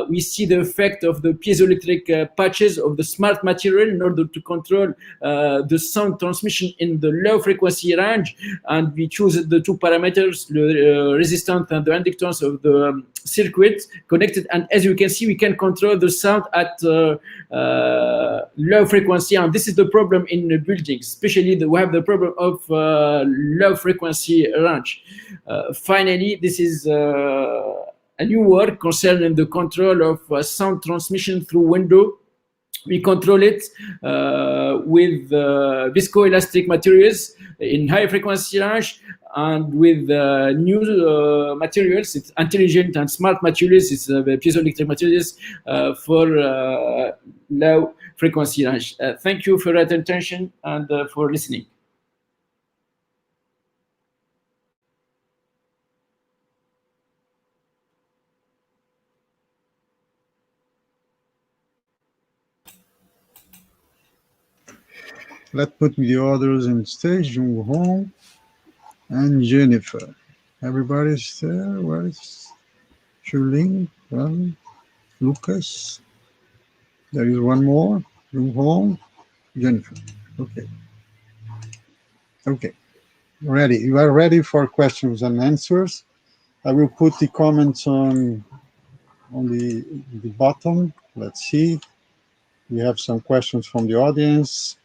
we see the effect of the piezoelectric patches of the smart material in order to control the sound transmission in the low frequency range. And we choose the two parameters, the resistance and the inductance of the circuit connected. And as you can see, we can control the sound at low frequency. And this is the problem in buildings, especially we have the problem of low frequency range. Finally, this is a new work concerning the control of sound transmission through window. We control it with viscoelastic materials in high frequency range, and with new materials, it's intelligent and smart materials, it's piezoelectric materials for low frequency range. Thank you for your attention and for listening. Let's put the others on stage, Jungkook and Jennifer. Everybody's there. Where is Juling? Lucas? There is one more. Jungkook, Jennifer. Okay. Okay. Ready. You are ready for questions and answers. I will put the comments on the bottom. Let's see. We have some questions from the audience.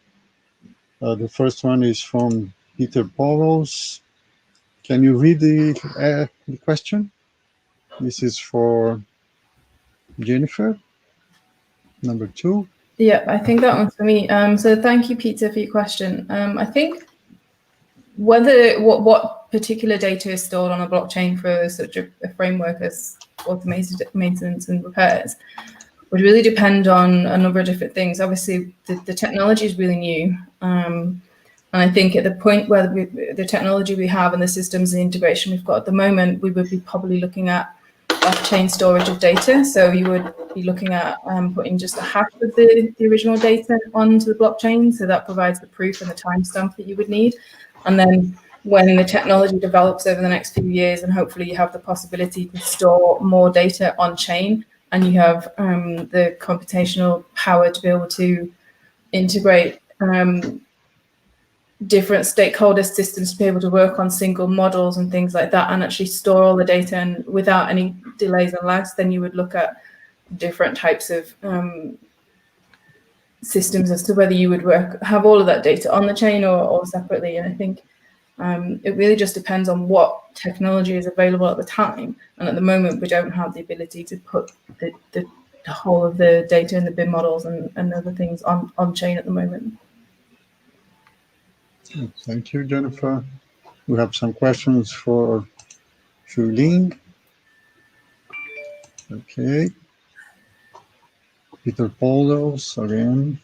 The first one is from Peter Paulos. Can you read the question? This is for Jennifer. Number 2. Yeah, I think that one's for me. So thank you, Peter, for your question. I think what particular data is stored on a blockchain for such a framework as automated maintenance and repairs would really depend on a number of different things. Obviously, the technology is really new. And I think at the point where the technology we have and the systems and integration we've got at the moment, we would be probably looking at off-chain storage of data. So you would be looking at putting just a hash of the original data onto the blockchain. So that provides the proof and the timestamp that you would need. And then when the technology develops over the next few years, and hopefully you have the possibility to store more data on chain, and you have the computational power to be able to integrate different stakeholder systems to be able to work on single models and things like that, and actually store all the data and without any delays and lags, then you would look at different types of systems as to whether you would have all of that data on the chain or separately. And I think it really just depends on what technology is available at the time. And at the moment, we don't have the ability to put the whole of the data in the BIM models and other things on chain at the moment. Thank you, Jennifer. We have some questions for Juling. Okay. Peter Paulos again.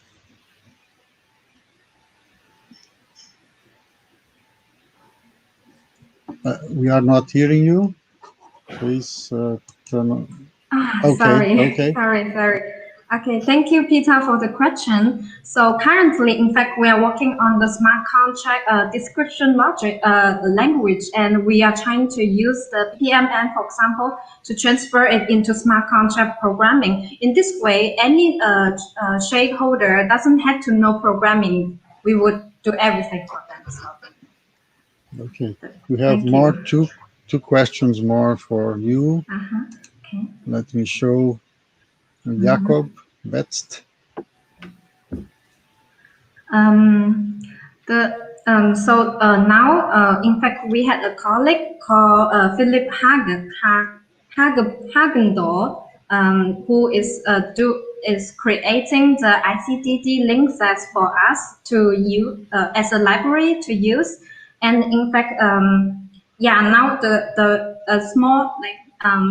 We are not hearing you. Please turn on. Okay, sorry. Okay, thank you, Peter, for the question. So currently, in fact, we are working on the smart contract description logic language, and we are trying to use the PMN, for example, to transfer it into smart contract programming. In this way, any shareholder doesn't have to know programming. We would do everything for them. So. Okay, we have two questions more for you. Okay. Let me show Jakob Betzt. Now, in fact, we had a colleague called Philip Hagendorf, who is creating the ICCCBE link sets for us to use as a library to use. And in fact, now the small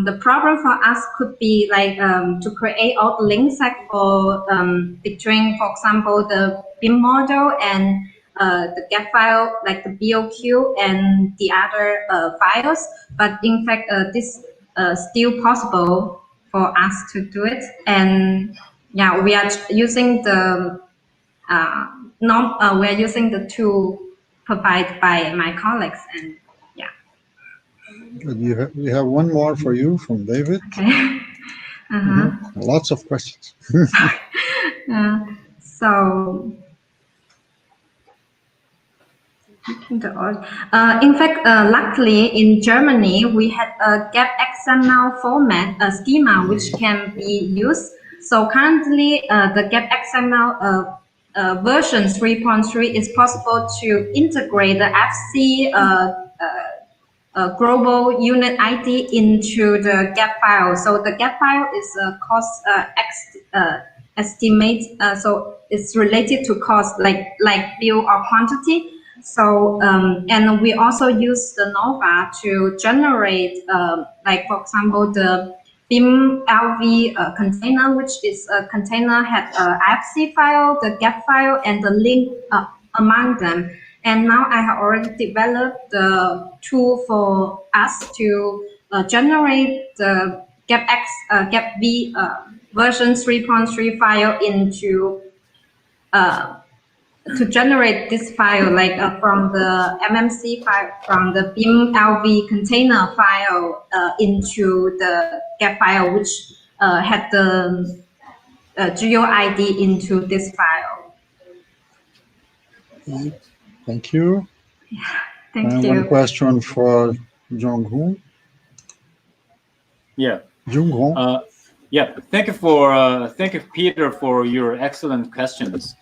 the problem for us could be like to create all the link sets for between, for example, the beam model and the gap file, like the BOQ and the other files. But in fact, this still possible for us to do it. And yeah, we are using the we're using the tool provided by my colleagues, and yeah. Good. We have one more for you from David. Okay. Lots of questions. So, in fact, luckily in Germany, we had a gap XML format, a schema, which can be used. So currently, the gap XML version 3.3 is possible to integrate the FC global unit ID into the gap file. So the gap file is a cost estimate. So it's related to cost, like bill or quantity. So and we also use the Nova to generate, like for example, the BIM LV container, which is a container had a IFC file, the gap file, and the link among them. And now I have already developed the tool for us to generate the GapV version 3.3 file into to generate this file, like from the MMC file, from the BIM LV container file into the gap file, which had the GeoID into this file. Thank you. Thank you. One question for Jungkook. Yeah. Jungkook. Yeah. Thank you, Peter, for your excellent questions.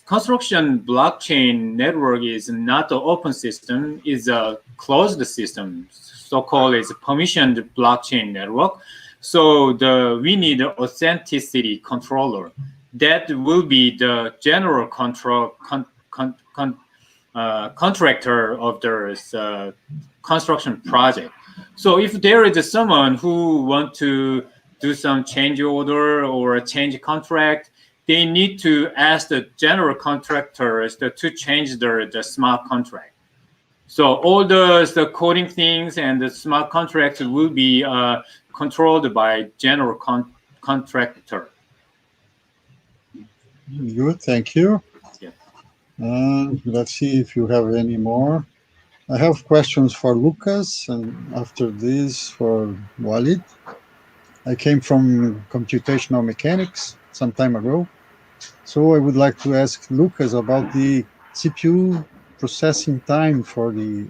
Construction blockchain network is not an open system; it's a closed system, so-called is permissioned blockchain network. So we need an authenticity controller that will be the general contractor of the construction project. So if there is someone who want to do some change order or change contract, they need to ask the general contractors to change the smart contract. So all the coding things and the smart contracts will be controlled by general contractor. Good, thank you. Yeah. Let's see if you have any more. I have questions for Lucas, and after this for Walid. I came from computational mechanics some time ago, so I would like to ask Lucas about the CPU processing time for the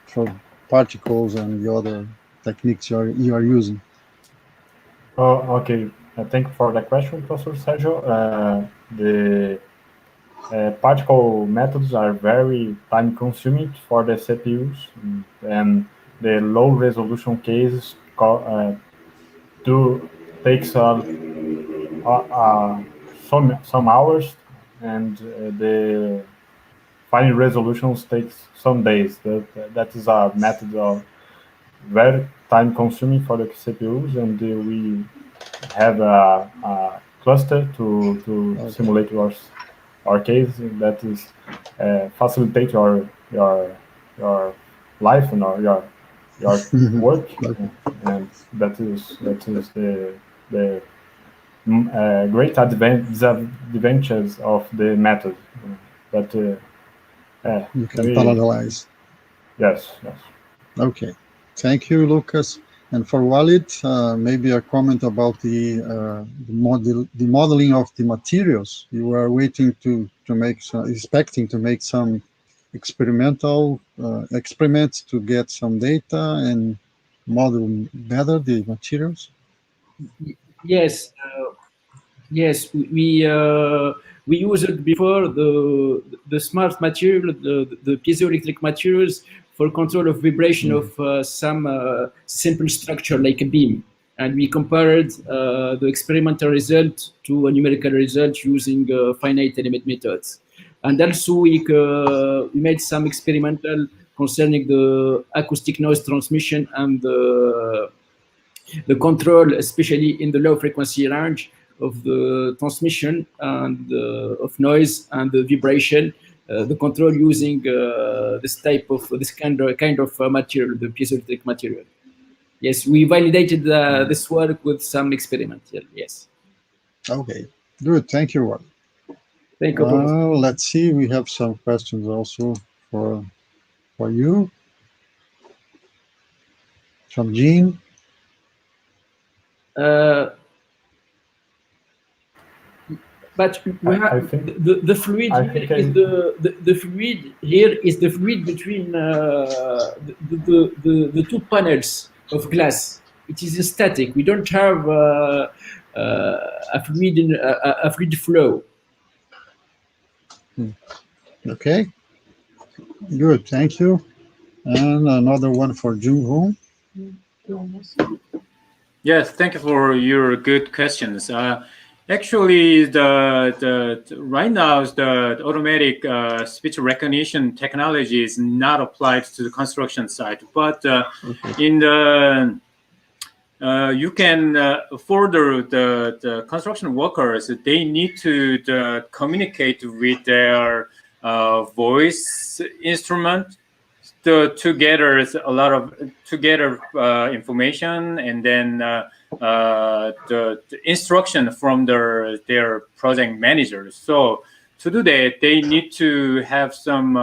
for particles and the other techniques you are using. Okay. Thank you for the question, Professor Sergio. The particle methods are very time-consuming for the CPUs, and the low-resolution cases takes some hours, and the fine resolutions takes some days. That is a method of very time-consuming for the CPUs, and we have a cluster to simulate our case that is facilitate your life and your work, and that is the great advantages of the method. But you can parallelize. Yes. Okay, thank you, Lucas. And for Walid, maybe a comment about the modeling of the materials. You are waiting to make expecting to make some experimental experiments to get some data and model better the materials. Yes, yes, we used before the smart material, the piezoelectric materials for control of vibration of some simple structure like a beam, and we compared the experimental result to a numerical result using finite element methods, and also we made some experimental concerning the acoustic noise transmission and the control, especially in the low frequency range, the transmission and of noise and the vibration, the control using this kind of material, the piezoelectric material. Yes, we validated this work with some experiment. Yes. Okay, good. Thank you, Wally. Thank you, Professor. Let's see. We have some questions also for you from Jean. But we have the fluid here is the fluid here is the fluid between the two panels of glass. It is static. We don't have a fluid flow. Okay, good. Thank you. And another one for Jungkook. Yes, thank you for your good questions. Actually, right now the automatic speech recognition technology is not applied to the construction site, but in the you can further the construction workers, they need to communicate with their voice instrument to gather a lot of information, and then the instruction from their project managers. So to do that, they need to have some.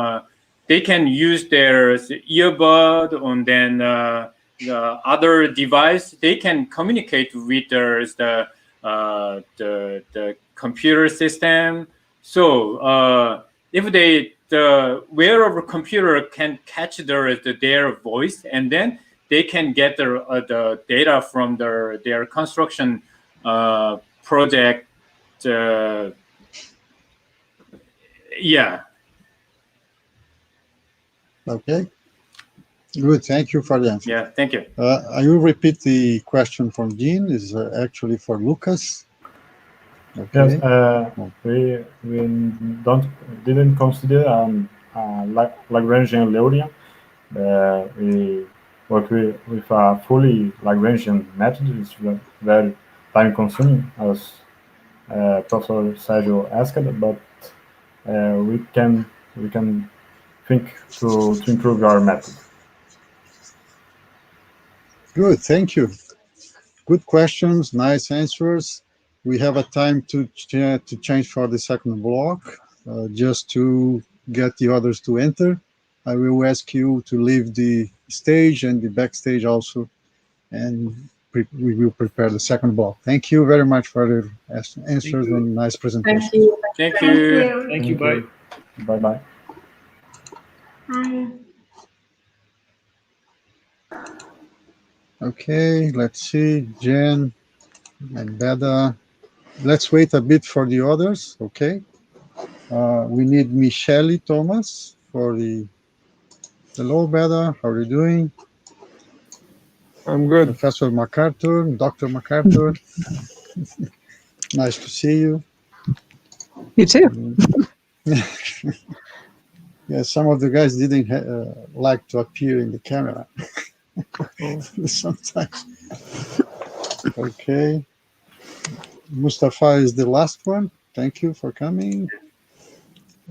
They can use their earbud, and then the other device. They can communicate with the computer system. So if the wearable computer can catch their voice, and then they can get the data from their construction project. Yeah. Okay. Good. Thank you for the answer. Yeah. Thank you. I will repeat the question from Jean. Is actually for Lucas. Okay. Yes. We didn't consider Lagrangian Leurian. We work with a fully Lagrangian method. It's very time-consuming, as Professor Sergio asked, but we can think to improve our method. Good, thank you. Good questions, nice answers. We have a time to change for the second block, just to get the others to enter. I will ask you to leave the stage and the backstage also, and we will prepare the second block. Thank you very much for your answers and nice presentation. Thank you. Thank you. Thank you. Bye. Bye-bye. Bye. Okay, let's see, Jen and Beda. Let's wait a bit for the others, okay? We need Michele Thomas for the... Hello, Beda, how are you doing? I'm good. Professor MacArthur, Dr. MacArthur. Nice to see you. You too. Yeah, some of the guys didn't like to appear in the camera. Sometimes. Okay. Mustafa is the last one. Thank you for coming.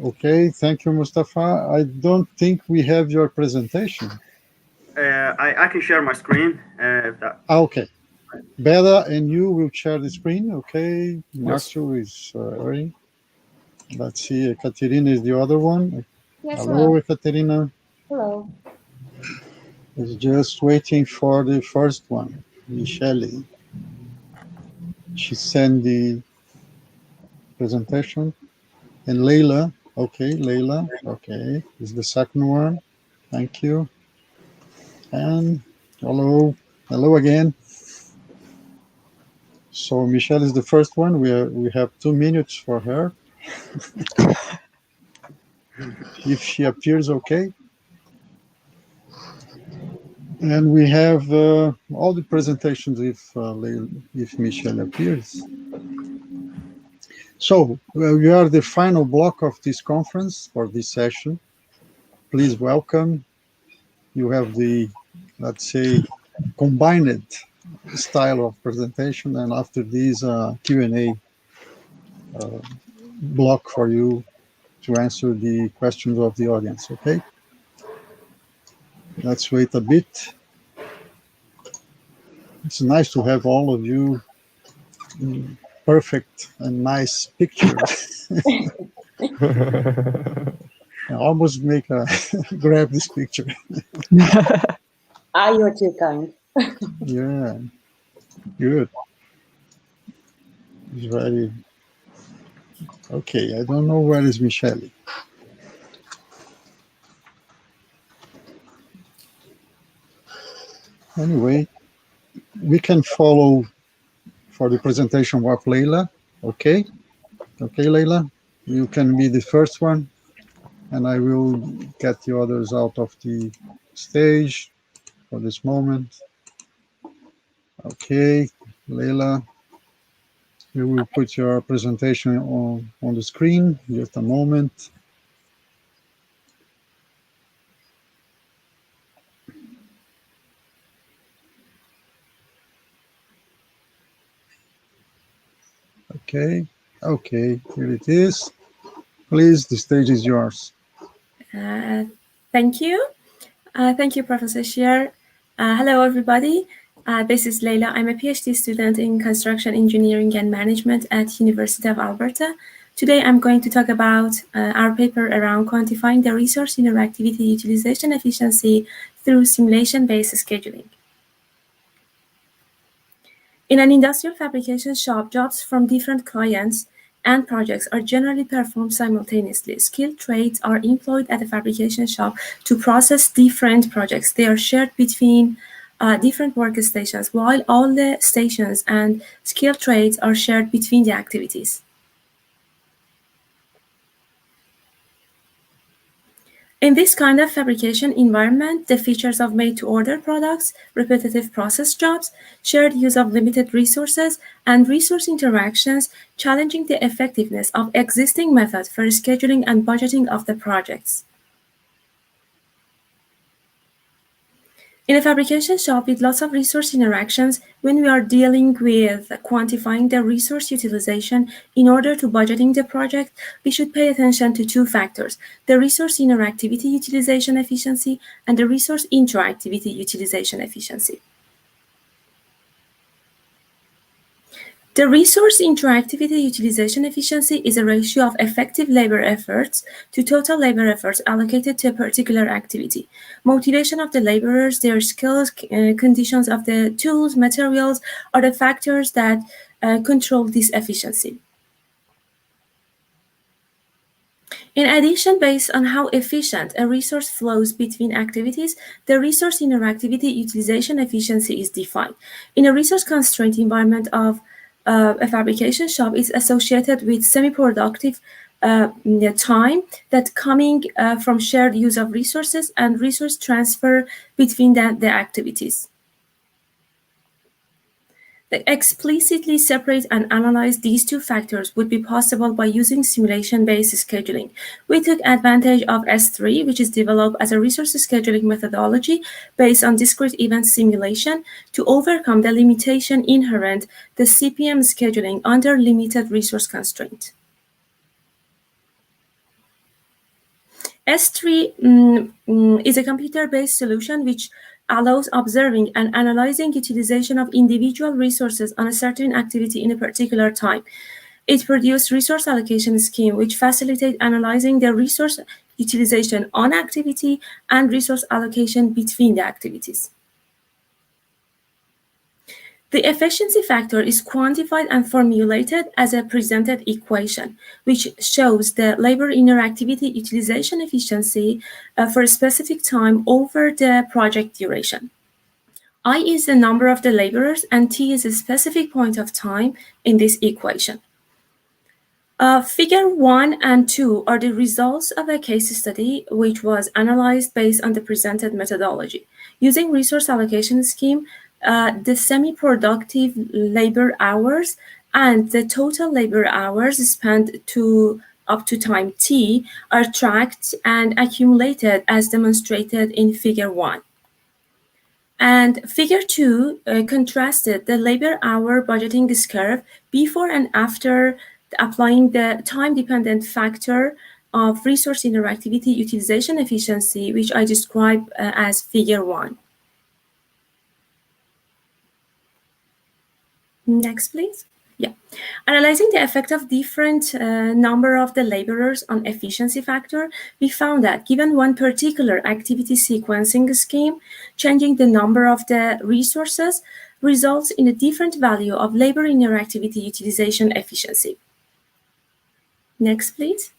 Okay, thank you, Mustafa. I don't think we have your presentation. I can share my screen. If that... Okay. Beda and you will share the screen. Okay. Marcio is ready. Let's see. Ekaterina is the other one. Yes, hello, Ekaterina. Hello. It's just waiting for the first one, Michele. She sent the presentation. And Leila. Okay, Leila. Okay. Is the second one. Thank you. And hello. Hello again. So Michelle is the first one. We have 2 minutes for her. If she appears, okay. And we have all the presentations if Michelle appears. So we are the final block of this conference for this session. Please welcome. You have the, let's say, combined style of presentation, and after this Q&A block for you to answer the questions of the audience, okay? Let's wait a bit. It's nice to have all of you in perfect and nice pictures. I almost make a grab this picture. You are too kind. Yeah, good. It's very okay. I don't know where is Michelle. Anyway, we can follow for the presentation of Leila. Okay, okay, Leila, you can be the first one, and I will get the others out of the stage for this moment. Okay, Leila, you will put your presentation on the screen. Just a moment. Okay, okay, here it is. Please, the stage is yours. Thank you. Thank you, Professor Shear. Hello, everybody. This is Leila. I'm a PhD student in construction engineering and management at University of Alberta. Today, I'm going to talk about our paper around quantifying the resource interactivity utilization efficiency through simulation-based scheduling. In an industrial fabrication shop, jobs from different clients and projects are generally performed simultaneously. Skilled trades are employed at a fabrication shop to process different projects. They are shared between different workstations, while all the stations and skilled trades are shared between the activities. In this kind of fabrication environment, the features of made-to-order products, repetitive process jobs, shared use of limited resources, and resource interactions challenging the effectiveness of existing methods for scheduling and budgeting of the projects. In a fabrication shop with lots of resource interactions, when we are dealing with quantifying the resource utilization in order to budgeting the project, we should pay attention to two factors: the resource interactivity utilization efficiency and the resource interactivity utilization efficiency. The resource interactivity utilization efficiency is a ratio of effective labor efforts to total labor efforts allocated to a particular activity. Motivation of the laborers, their skills, conditions of the tools, materials are the factors that control this efficiency. In addition, based on how efficient a resource flows between activities, the resource interactivity utilization efficiency is defined. In a resource-constrained environment of a fabrication shop is associated with semi-productive time that coming from shared use of resources and resource transfer between the activities. To explicitly separate and analyze these two factors would be possible by using simulation-based scheduling. We took advantage of S3, which is developed as a resource scheduling methodology based on discrete event simulation to overcome the limitation inherent to CPM scheduling under limited resource constraint. S3 is a computer-based solution which allows observing and analyzing utilization of individual resources on a certain activity in a particular time. It produced resource allocation scheme which facilitate analyzing the resource utilization on activity and resource allocation between the activities. The efficiency factor is quantified and formulated as a presented equation, which shows the labor interactivity utilization efficiency for a specific time over the project duration. I is the number of the laborers and T is a specific point of time in this equation. Figure 1 and 2 are the results of a case study which was analyzed based on the presented methodology. Using resource allocation scheme, the semi-productive labor hours and the total labor hours spent up to time T are tracked and accumulated as demonstrated in figure 1. And figure 2 contrasted the labor hour budgeting curve before and after applying the time-dependent factor of resource interactivity utilization efficiency, which I describe as figure 1. Next, please. Yeah. Analyzing the effect of different number of the laborers on efficiency factor, we found that given one particular activity sequencing scheme, changing the number of the resources results in a different value of labor interactivity utilization efficiency. Next, please.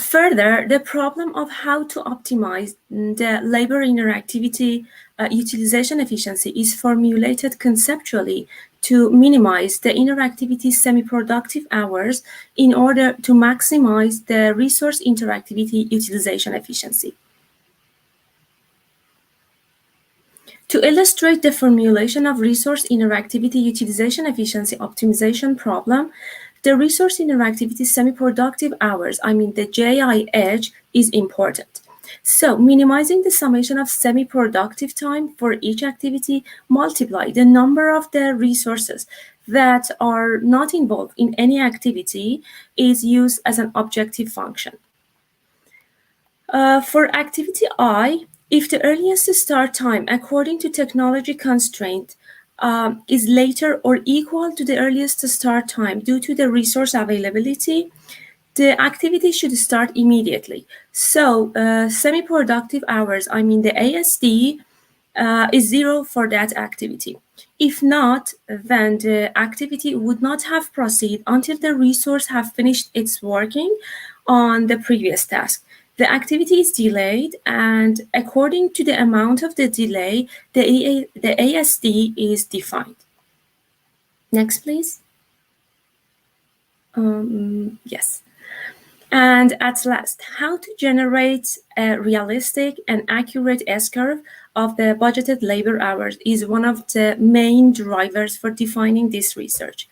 Further, the problem of how to optimize the labor interactivity utilization efficiency is formulated conceptually to minimize the interactivity semi-productive hours in order to maximize the resource interactivity utilization efficiency. To illustrate the formulation of resource interactivity utilization efficiency optimization problem, the resource interactivity semi-productive hours, the JIH, is important. So minimizing the summation of semi-productive time for each activity multiply the number of the resources that are not involved in any activity is used as an objective function. For activity I, if the earliest start time according to technology constraint is later or equal to the earliest start time due to the resource availability, the activity should start immediately. So semi-productive hours, the ASD, is 0 for that activity. If not, then the activity would not have proceeded until the resource have finished its working on the previous task. The activity is delayed, and according to the amount of the delay, the ASD is defined. Next, please. Yes. And at last, how to generate a realistic and accurate S-curve of the budgeted labor hours is one of the main drivers for defining this research.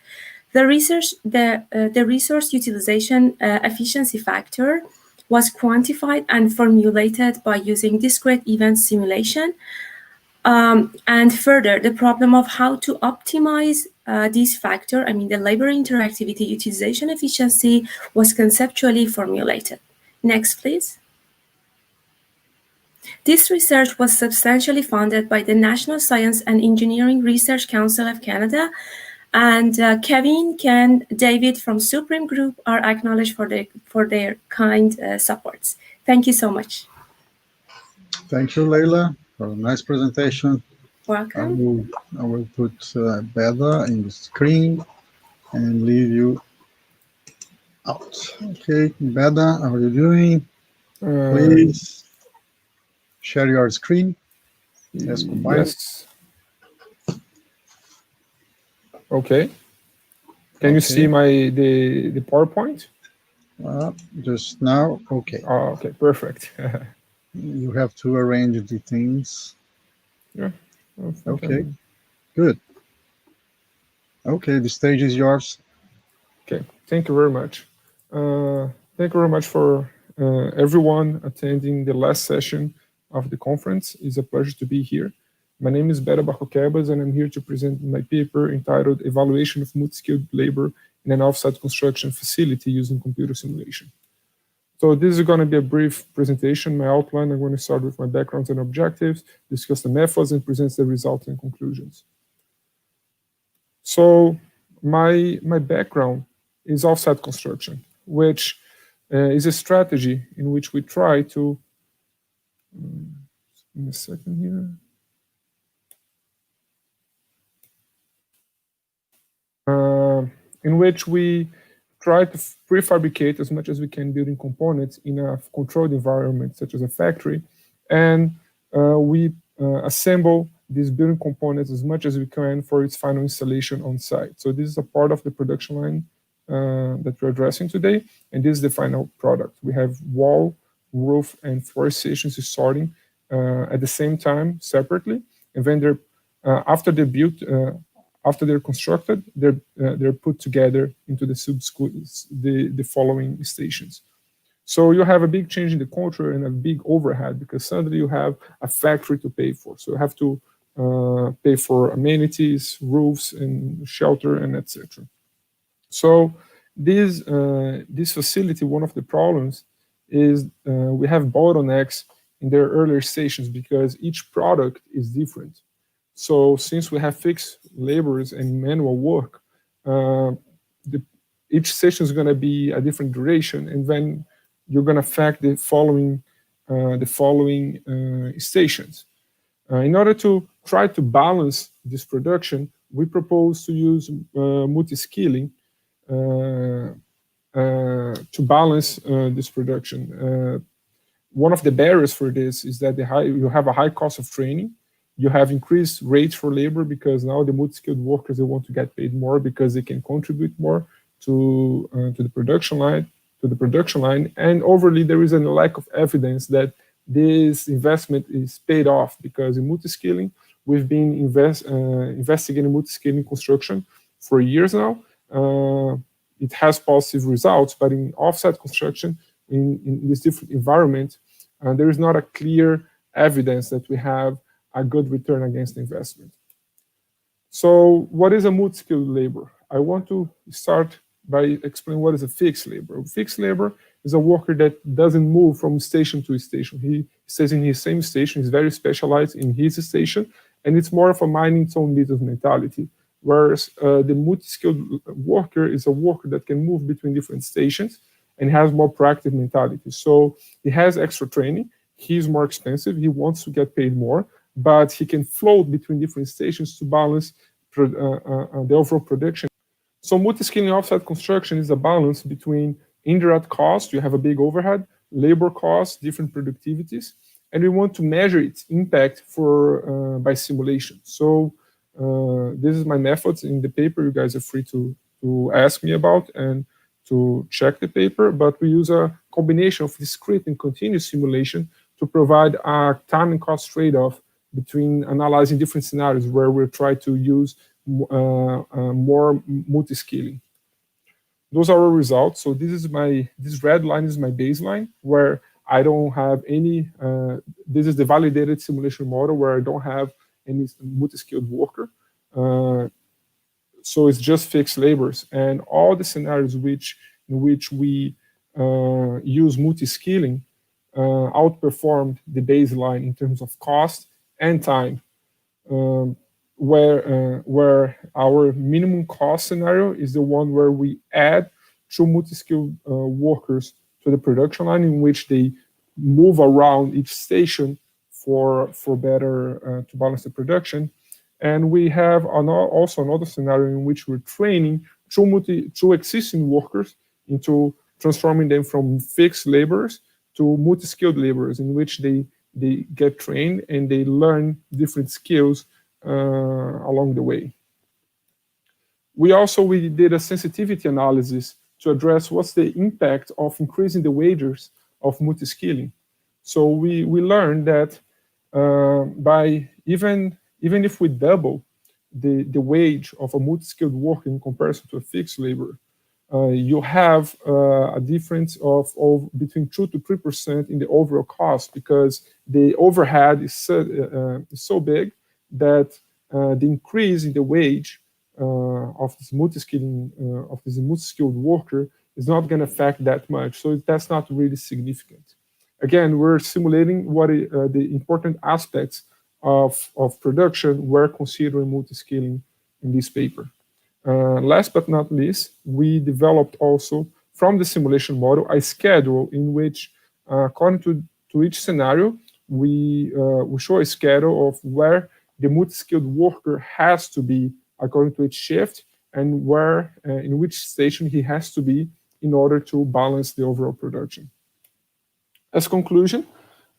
The resource utilization efficiency factor was quantified and formulated by using discrete event simulation. And further, the problem of how to optimize this factor, the labor interactivity utilization efficiency, was conceptually formulated. Next, please. This research was substantially funded by the National Science and Engineering Research Council of Canada, and Kevin, Ken, David from Supreme Group are acknowledged for their kind supports. Thank you so much. Thank you, Leila, for a nice presentation. Welcome. I will put Beda in the screen and leave you out. Okay, Beda, how are you doing? Please share your screen. Yes, combine. Yes. Okay. Can you see the PowerPoint? Just now. Okay. Oh, okay, perfect. You have to arrange the things. Yeah. Okay. Good. Okay, the stage is yours. Okay. Thank you very much. Thank you very much for everyone attending the last session of the conference. It's a pleasure to be here. My name is Beda Barroquebas, and I'm here to present my paper entitled Evaluation of Multi-Skilled Labor in an Off-Site Construction Facility Using Computer Simulation. So this is going to be a brief presentation. My outline, I'm going to start with my background and objectives, discuss the methods, and present the results and conclusions. So my background is off-site construction, which is a strategy in which we try to, in a second here. In which we try to prefabricate as much as we can building components in a controlled environment, such as a factory, and we assemble these building components as much as we can for its final installation on site. So this is a part of the production line that we're addressing today, and this is the final product. We have wall, roof, and floor stations starting at the same time separately, and then they're after they're built. After they're constructed, they're put together into the following stations. So you have a big change in the culture and a big overhead, because suddenly you have a factory to pay for. So you have to pay for amenities, roofs, and shelter, and etc. So this facility, one of the problems is we have bottlenecks in their earlier stations because each product is different. So since we have fixed laborers and manual work, each station is going to be a different duration, and then you're going to affect the following stations. In order to try to balance this production, we propose to use multi-skilling to balance this production. One of the barriers for this is that you have a high cost of training. You have increased rates for labor because now the multi-skilled workers, they want to get paid more because they can contribute more to the production line. And overall, there is a lack of evidence that this investment is paid off, because in multi-skilling, we've been investigating multi-skilling construction for years now. It has positive results, but in offsite construction, in this different environment, there is not a clear evidence that we have a good return against the investment. So what is a multi-skilled labor? I want to start by explaining what is a fixed labor. Fixed labor is a worker that doesn't move from station to station. He stays in his same station. He's very specialized in his station, and it's more of a mining its own business mentality. Whereas the multi-skilled worker is a worker that can move between different stations and has more proactive mentality. So he has extra training. He's more expensive. He wants to get paid more, but he can float between different stations to balance the overall production. So multi-skilling offsite construction is a balance between indirect cost, you have a big overhead, labor costs, different productivities, and we want to measure its impact by simulation. So this is my methods in the paper. You guys are free to ask me about and to check the paper, but we use a combination of discrete and continuous simulation to provide a time and cost trade-off between analyzing different scenarios where we try to use more multi-skilling. Those are our results. So this red line is my baseline, where I don't have any, this is the validated simulation model where I don't have any multi-skilled worker. So it's just fixed labors. And all the scenarios in which we use multi-skilling outperformed the baseline in terms of cost and time. Where our minimum cost scenario is the one where we add 2 multi-skilled workers to the production line, in which they move around each station for better to balance the production. And we have also another scenario in which we're training 2 existing workers into transforming them from fixed laborers to multi-skilled laborers, in which they get trained and they learn different skills along the way. We did a sensitivity analysis to address what's the impact of increasing the wages of multi-skilling. So we learned that by even if we double the wage of a multi-skilled worker in comparison to a fixed labor, you have a difference of between 2 to 3% in the overall cost, because the overhead is so big that the increase in the wage of this multi-skilled worker is not going to affect that much. So that's not really significant. Again, we're simulating what the important aspects of production were considering multi-skilling in this paper. Last but not least, we developed also from the simulation model a schedule in which, according to each scenario, we show a schedule of where the multi-skilled worker has to be according to each shift, and where in which station he has to be in order to balance the overall production. As conclusion,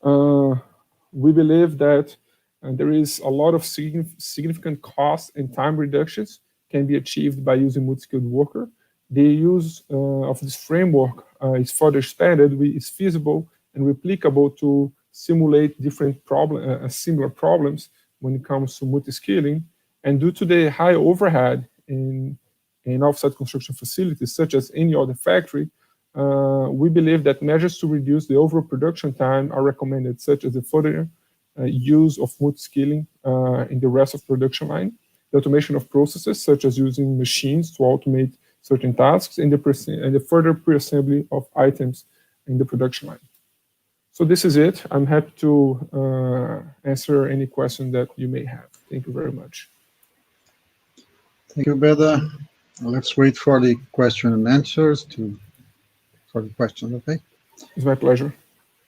we believe that there is a lot of significant cost and time reductions can be achieved by using multi-skilled worker. The use of this framework is further expanded. It's feasible and replicable to simulate different similar problems when it comes to multi-skilling. And due to the high overhead in offsite construction facilities, such as any other factory, we believe that measures to reduce the overall production time are recommended, such as the further use of multi-skilling in the rest of production line, the automation of processes, such as using machines to automate certain tasks, and the further pre-assembly of items in the production line. So this is it. I'm happy to answer any question that you may have. Thank you very much. Thank you, Beda. Let's wait for the question and answers for the question, okay? It's my pleasure.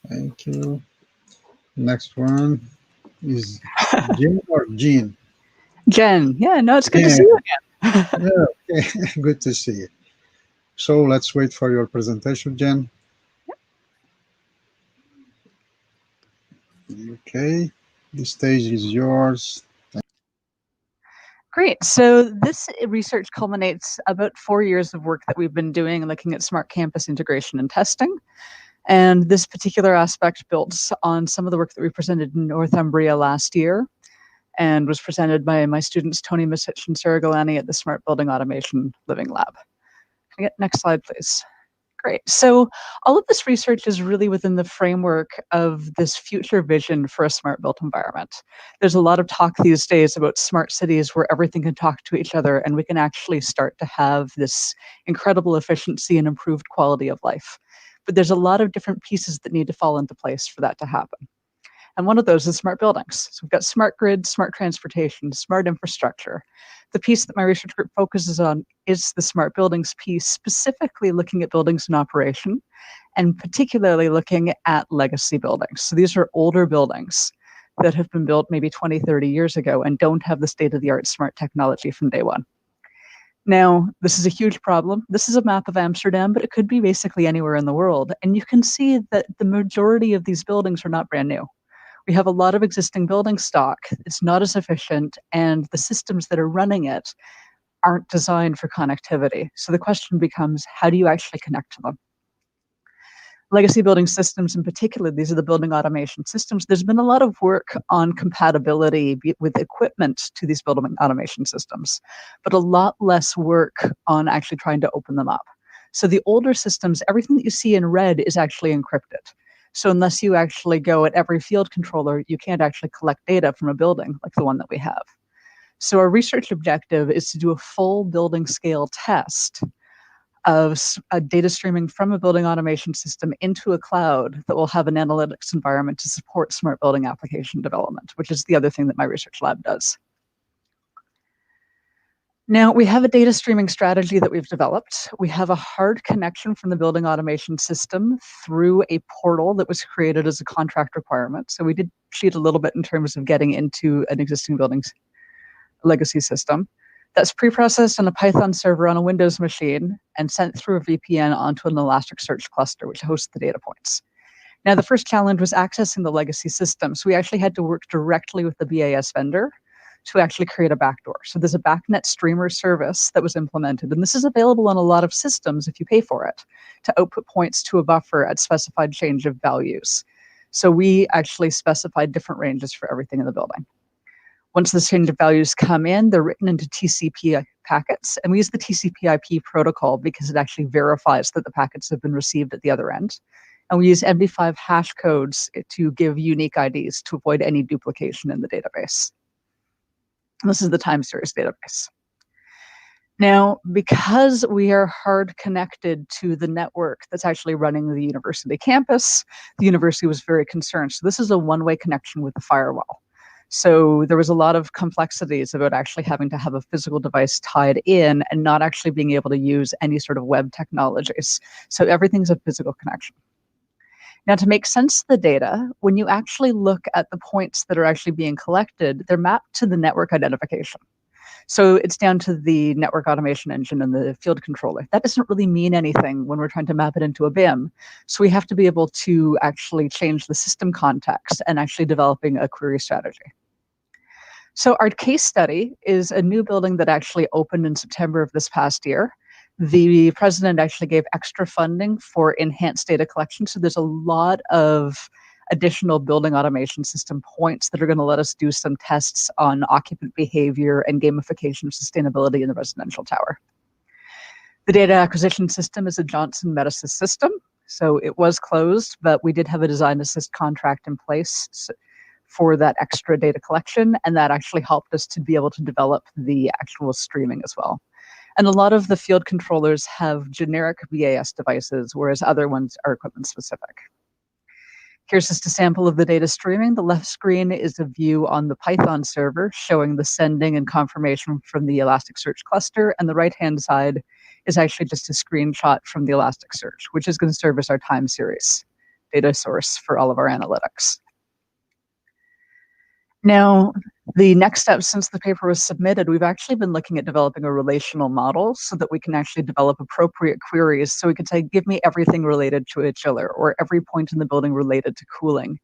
Thank you. Next one is Jen or Jean? Jen, yeah, no, it's good to see you again. Yeah, okay. Good to see you. So let's wait for your presentation, Jen. Okay, the stage is yours. Great. So this research culminates about 4 years of work that we've been doing looking at smart campus integration and testing. And this particular aspect builds on some of the work that we presented in Northumbria last year and was presented by my students Tony Misich and Sarah Galani at the Smart Building Automation Living Lab. Can I get next slide, please? Great. So all of this research is really within the framework of this future vision for a smart built environment. There's a lot of talk these days about smart cities where everything can talk to each other and we can actually start to have this incredible efficiency and improved quality of life. But there's a lot of different pieces that need to fall into place for that to happen. And one of those is smart buildings. So we've got smart grid, smart transportation, smart infrastructure. The piece that my research group focuses on is the smart buildings piece, specifically looking at buildings in operation and particularly looking at legacy buildings. So these are older buildings that have been built maybe 20, 30 years ago and don't have the state-of-the-art smart technology from day one. Now, this is a huge problem. This is a map of Amsterdam, but it could be basically anywhere in the world. And you can see that the majority of these buildings are not brand new. We have a lot of existing building stock. It's not as efficient, and the systems that are running it aren't designed for connectivity. So the question becomes, how do you actually connect to them? Legacy building systems in particular, these are the building automation systems. There's been a lot of work on compatibility with equipment to these building automation systems, but a lot less work on actually trying to open them up. So the older systems, everything that you see in red is actually encrypted. So unless you actually go at every field controller, you can't actually collect data from a building like the one that we have. So our research objective is to do a full building scale test of data streaming from a building automation system into a cloud that will have an analytics environment to support smart building application development, which is the other thing that my research lab does. Now, we have a data streaming strategy that we've developed. We have a hard connection from the building automation system through a portal that was created as a contract requirement. So we did cheat a little bit in terms of getting into an existing building's legacy system. That's pre-processed on a Python server on a Windows machine and sent through a VPN onto an Elasticsearch cluster, which hosts the data points. Now, the first challenge was accessing the legacy system. So we actually had to work directly with the BAS vendor to actually create a backdoor. So there's a BACnet streamer service that was implemented, and this is available on a lot of systems if you pay for it, to output points to a buffer at specified change of values. So we actually specified different ranges for everything in the building. Once the change of values come in, they're written into TCP packets, and we use the TCP/IP protocol because it actually verifies that the packets have been received at the other end. And we use MD5 hash codes to give unique IDs to avoid any duplication in the database. This is the time series database. Now, because we are hard connected to the network that's actually running the university campus, the university was very concerned. So this is a one-way connection with the firewall. So there was a lot of complexities about actually having to have a physical device tied in and not actually being able to use any sort of web technologies. So everything's a physical connection. Now, to make sense of the data, when you actually look at the points that are actually being collected, they're mapped to the network identification. So it's down to the network automation engine and the field controller. That doesn't really mean anything when we're trying to map it into a BIM. So we have to be able to actually change the system context and actually developing a query strategy. So our case study is a new building that actually opened in September of this past year. The president actually gave extra funding for enhanced data collection. So there's a lot of additional building automation system points that are going to let us do some tests on occupant behavior and gamification of sustainability in the residential tower. The data acquisition system is a Johnson Medicine system. So it was closed, but we did have a design assist contract in place for that extra data collection. And that actually helped us to be able to develop the actual streaming as well. And a lot of the field controllers have generic BAS devices, whereas other ones are equipment specific. Here's just a sample of the data streaming. The left screen is a view on the Python server showing the sending and confirmation from the Elasticsearch cluster. And the right-hand side is actually just a screenshot from the Elasticsearch, which is going to serve as our time series data source for all of our analytics. Now, the next step since the paper was submitted, we've actually been looking at developing a relational model so that we can actually develop appropriate queries. So we could say, give me everything related to a chiller or every point in the building related to cooling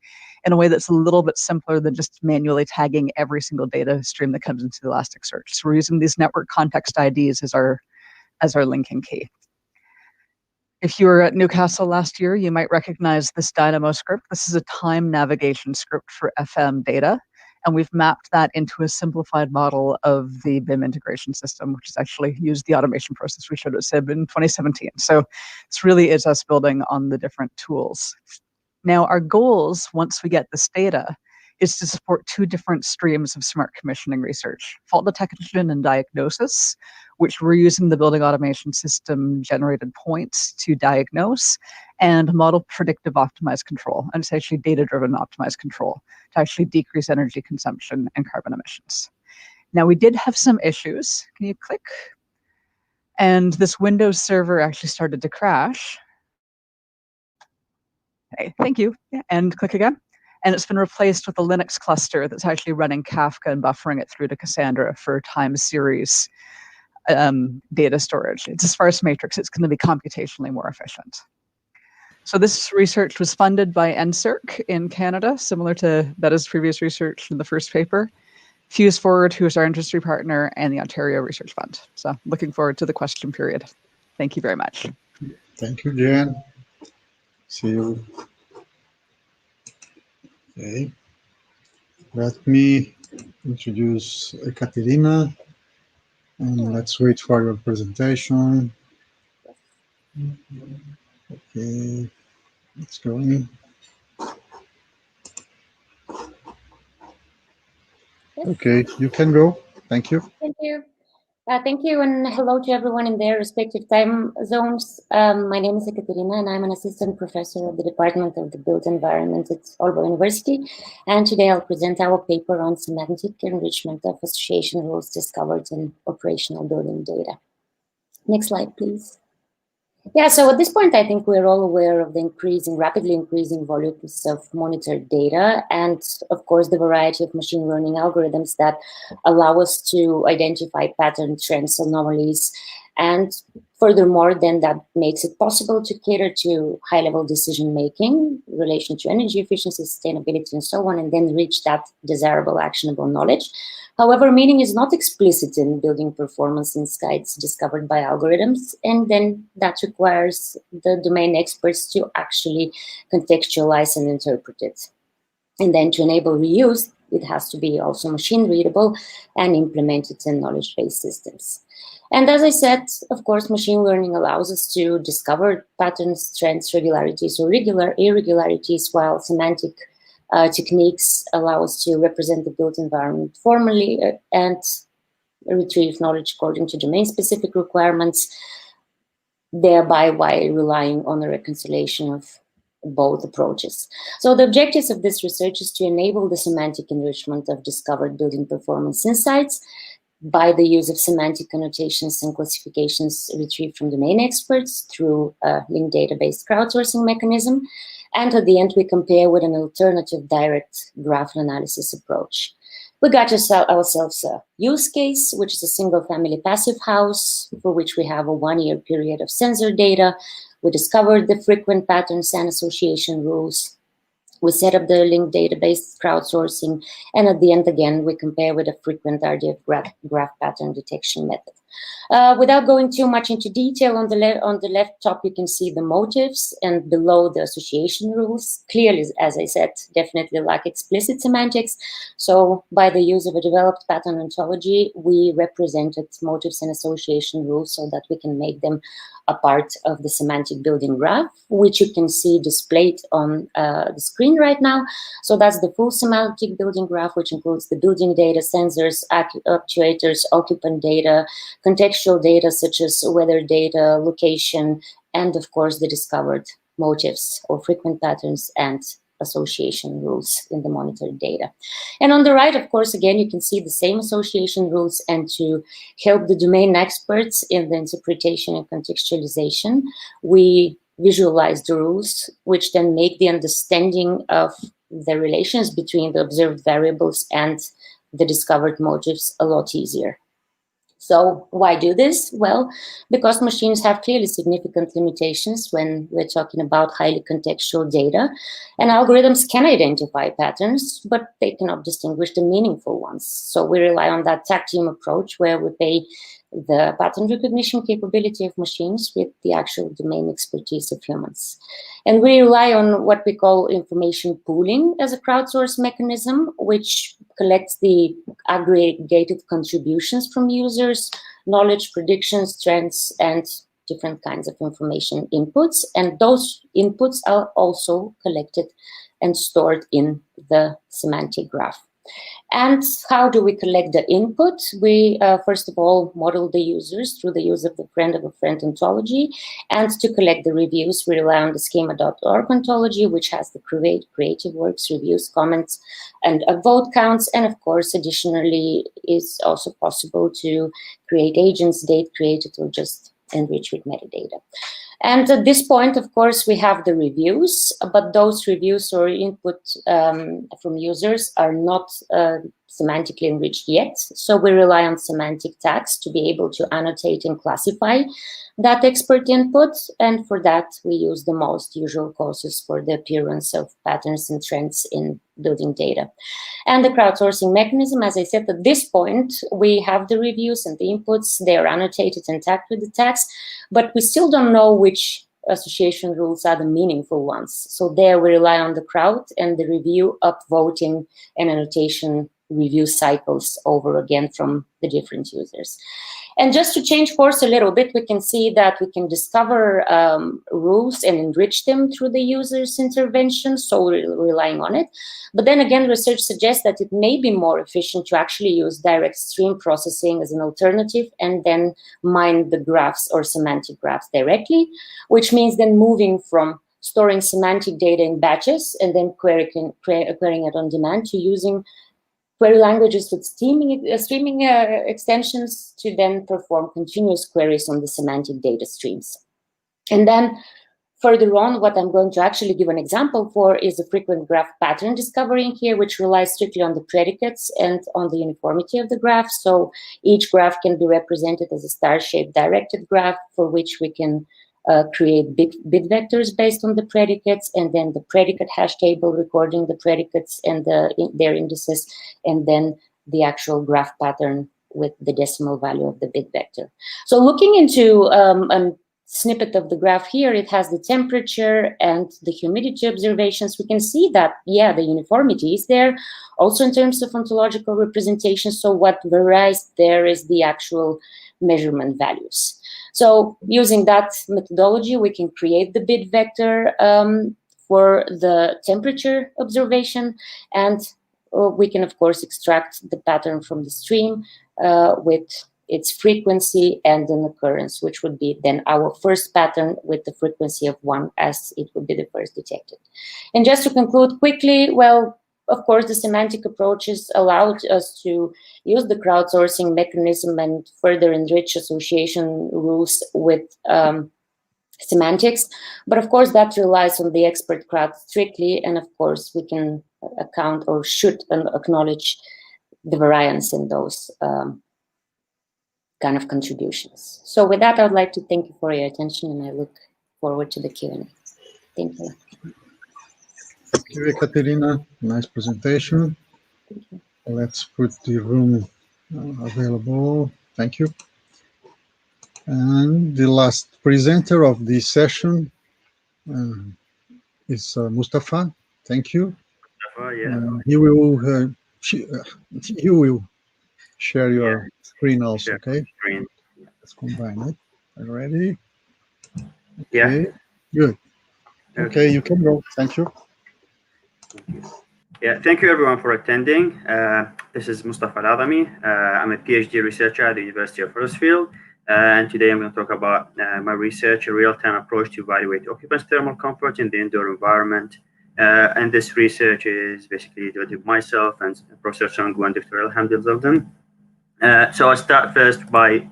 in a way that's a little bit simpler than just manually tagging every single data stream that comes into the Elasticsearch. So we're using these network context IDs as our linking key. If you were at Newcastle last year, you might recognize this Dynamo script. This is a time navigation script for FM data. And we've mapped that into a simplified model of the BIM integration system, which has actually used the automation process we showed at SIB in 2017. So this really is us building on the different tools. Now, our goals, once we get this data, is to support two different streams of smart commissioning research, fault detection and diagnosis, which we're using the building automation system generated points to diagnose, and model predictive optimized control. And it's actually data-driven optimized control to actually decrease energy consumption and carbon emissions. Now, we did have some issues. Can you click? And this Windows server actually started to crash. Okay, thank you. And click again. And it's been replaced with a Linux cluster that's actually running Kafka and buffering it through to Cassandra for time series data storage. It's a sparse matrix. It's going to be computationally more efficient. So this research was funded by NSERC in Canada, similar to Betta's previous research in the first paper, Fuse Forward, who is our industry partner, and the Ontario Research Fund. So looking forward to the question period. Thank you very much. Thank you, Jen. See you. Okay. Let me introduce Ekaterina, and let's wait for your presentation. Okay, it's going. Okay, you can go. Thank you. Thank you. Thank you, and hello to everyone in their respective time zones. My name is Ekaterina, and I'm an assistant professor of the Department of the Built Environment at Aalborg University. And today I'll present our paper on semantic enrichment of association rules discovered in operational building data. Next slide, please. Yeah, so at this point, I think we're all aware of the rapidly increasing volumes of monitored data and, of course, the variety of machine learning algorithms that allow us to identify pattern trends, anomalies, and furthermore, then that makes it possible to cater to high-level decision-making in relation to energy efficiency, sustainability, and so on, and then reach that desirable, actionable knowledge. However, meaning is not explicit in building performance insights discovered by algorithms, and then that requires the domain experts to actually contextualize and interpret it. And then to enable reuse, it has to be also machine readable and implemented in knowledge-based systems. And as I said, of course, machine learning allows us to discover patterns, trends, regularities, or irregularities, while semantic techniques allow us to represent the built environment formally and retrieve knowledge according to domain-specific requirements, thereby while relying on the reconciliation of both approaches. So the objectives of this research is to enable the semantic enrichment of discovered building performance insights by the use of semantic annotations and classifications retrieved from domain experts through a linked database crowdsourcing mechanism. And at the end, we compare with an alternative direct graph analysis approach. We got ourselves a use case, which is a single-family passive house, for which we have a 1-year period of sensor data. We discovered the frequent patterns and association rules. We set up the linked database crowdsourcing, and at the end, again, we compare with a frequent RDF graph pattern detection method. Without going too much into detail, on the left top you can see the motifs, and below the association rules. Clearly, as I said, definitely lack explicit semantics. So by the use of a developed pattern ontology, we represented motifs and association rules so that we can make them a part of the semantic building graph, which you can see displayed on the screen right now. So that's the full semantic building graph, which includes the building data, sensors, actuators, occupant data, contextual data such as weather data, location, and of course the discovered motifs or frequent patterns and association rules in the monitored data. And on the right, of course, again, you can see the same association rules, and to help the domain experts in the interpretation and contextualization, we visualize the rules, which then make the understanding of the relations between the observed variables and the discovered motifs a lot easier. So why do this? Well, because machines have clearly significant limitations when we're talking about highly contextual data, and algorithms can identify patterns, but they cannot distinguish the meaningful ones. So we rely on that tag team approach where we pair the pattern recognition capability of machines with the actual domain expertise of humans. And we rely on what we call information pooling as a crowdsourced mechanism, which collects the aggregated contributions from users, knowledge, predictions, trends, and different kinds of information inputs. And those inputs are also collected and stored in the semantic graph. And how do we collect the input? We, first of all, model the users through the use of the friend of a friend ontology. And to collect the reviews, we rely on the schema.org ontology, which has the creative works, reviews, comments, and vote counts. And of course, additionally, is also possible to create agents, date created, or just enrich with metadata. And at this point, of course, we have the reviews, but those reviews or input from users are not semantically enriched yet. So we rely on semantic tags to be able to annotate and classify that expert input. And for that, we use the most usual causes for the appearance of patterns and trends in building data. And the crowdsourcing mechanism, as I said, at this point, we have the reviews and the inputs. They are annotated and tagged with the tags, but we still don't know which association rules are the meaningful ones. So there we rely on the crowd and the review upvoting and annotation review cycles over again from the different users. And just to change course a little bit, we can see that we can discover rules and enrich them through the user's intervention, so we're relying on it. But then again, research suggests that it may be more efficient to actually use direct stream processing as an alternative and then mine the graphs or semantic graphs directly, which means then moving from storing semantic data in batches and then querying it on demand to using query languages with streaming extensions to then perform continuous queries on the semantic data streams. And then further on, what I'm going to actually give an example for is a frequent graph pattern discovery in here, which relies strictly on the predicates and on the uniformity of the graph. So each graph can be represented as a star-shaped directed graph for which we can create bit vectors based on the predicates, and then the predicate hash table recording the predicates and their indices, and then the actual graph pattern with the decimal value of the bit vector. So looking into a snippet of the graph here, it has the temperature and the humidity observations. We can see that, yeah, the uniformity is there. Also in terms of ontological representation, so what varies there is the actual measurement values. So using that methodology, we can create the bit vector for the temperature observation, and we can, of course, extract the pattern from the stream with its frequency and an occurrence, which would be then our first pattern with the frequency of 1, as it would be the first detected. And just to conclude quickly, well, of course, the semantic approaches allowed us to use the crowdsourcing mechanism and further enrich association rules with semantics. But of course, that relies on the expert crowd strictly. And of course, we can account or should acknowledge the variance in those kind of contributions. So with that, I would like to thank you for your attention, and I look forward to the Q&A. Thank you. Thank you, Ekaterina. Nice presentation. Thank you. Let's put the room available. Thank you. And the last presenter of this session is Mustafa. Thank you. You will share your screen also, okay? Let's combine it. Are you ready? Okay. Good. Okay, you can go. Thank you. Yeah, thank you everyone for attending. This is Mustafa Al-Adami. I'm a PhD researcher at the University of Huddersfield. And today I'm going to talk about my research, a real-time approach to evaluate occupants' thermal comfort in the indoor environment. And this research is basically devoted myself and Professor Jungkook and Dr. Elhamdul Zaldan. So I'll start first by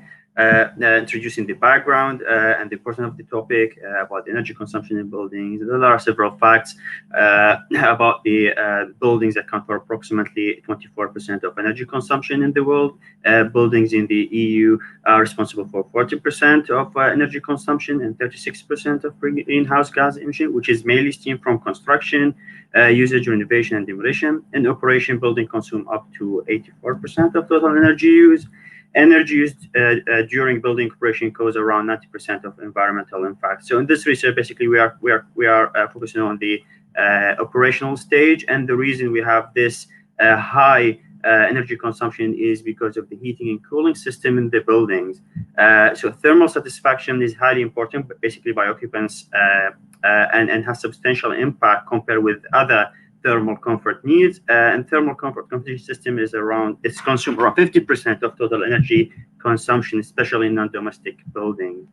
introducing the background and the importance of the topic about energy consumption in buildings. There are several facts about the buildings that account for approximately 24% of energy consumption in the world. Buildings in the EU are responsible for 40% of energy consumption and 36% of greenhouse gas emission, which is mainly steam from construction, usage, renovation, and demolition. In operation, buildings consume up to 84% of total energy use. Energy used during building operation causes around 90% of environmental impact. So in this research, basically, we are focusing on the operational stage, and the reason we have this high energy consumption is because of the heating and cooling system in the buildings. So thermal satisfaction is highly important, but basically by occupants and has substantial impact compared with other thermal comfort needs. And thermal comfort competition system is it's consumed around 50% of total energy consumption, especially in non-domestic buildings.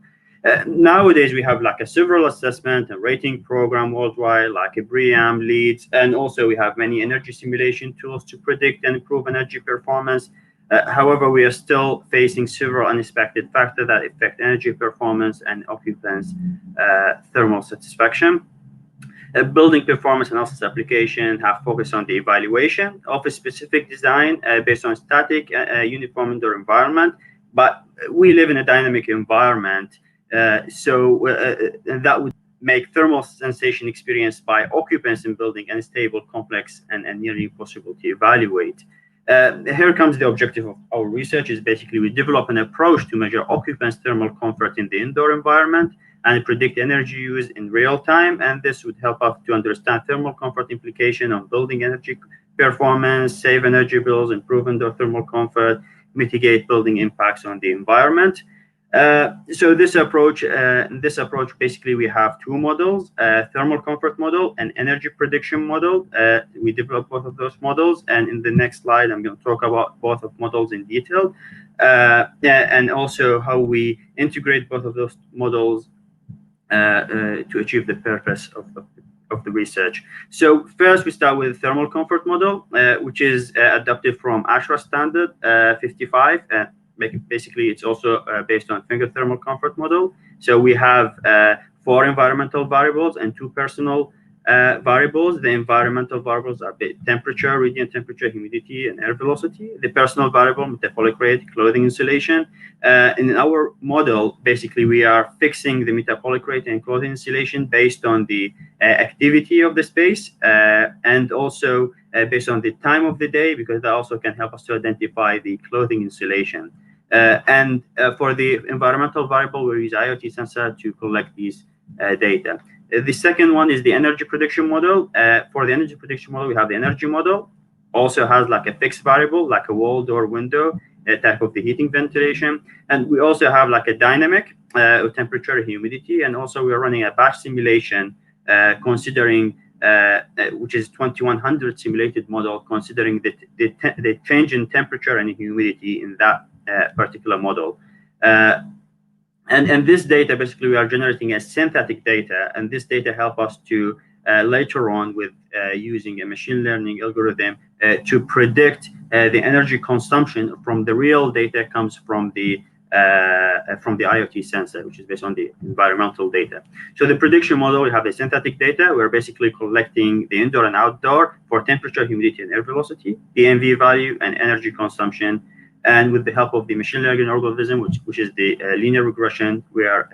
Nowadays, we have like a several assessment and rating program worldwide, like a BREEAM, LEEDS, and also we have many energy simulation tools to predict and improve energy performance. However, we are still facing several unexpected factors that affect energy performance and occupants' thermal satisfaction. Building performance analysis application have focused on the evaluation of a specific design based on static uniform indoor environment, but we live in a dynamic environment, so that would make thermal sensation experienced by occupants in building unstable, complex, and nearly impossible to evaluate. Here comes the objective of our research is basically we develop an approach to measure occupants' thermal comfort in the indoor environment and predict energy use in real time. And this would help us to understand thermal comfort implication on building energy performance, save energy bills, improve indoor thermal comfort, mitigate building impacts on the environment. So this approach basically we have two models, thermal comfort model and energy prediction model. We developed both of those models, and in the next slide I'm going to talk about both of models in detail, and also how we integrate both of those models to achieve the purpose of the research. So first we start with thermal comfort model, which is adapted from ASHRAE standard 55. Basically, it's also based on finger thermal comfort model. So we have 4 environmental variables and 2 personal variables. The environmental variables are the temperature, radiant temperature, humidity, and air velocity. The personal variable, metabolic rate, clothing insulation. In our model, basically, we are fixing the metabolic rate and clothing insulation based on the activity of the space, and also based on the time of the day, because that also can help us to identify the clothing insulation. And for the environmental variable, we use IoT sensor to collect these data. The second one is the energy prediction model. For the energy prediction model, we have the energy model. Also has like a fixed variable, like a wall, door, window, type of the heating, ventilation. And we also have like a dynamic temperature, humidity, and also we are running a batch simulation considering, which is 2100 simulated model, considering the change in temperature and humidity in that particular model. And this data, basically, we are generating a synthetic data, and this data help us to later on with using a machine learning algorithm to predict the energy consumption from the real data comes from the IoT sensor, which is based on the environmental data. So the prediction model, we have the synthetic data. We're basically collecting the indoor and outdoor for temperature, humidity, and air velocity, the MV value, and energy consumption. And with the help of the machine learning algorithm, which is the linear regression, we are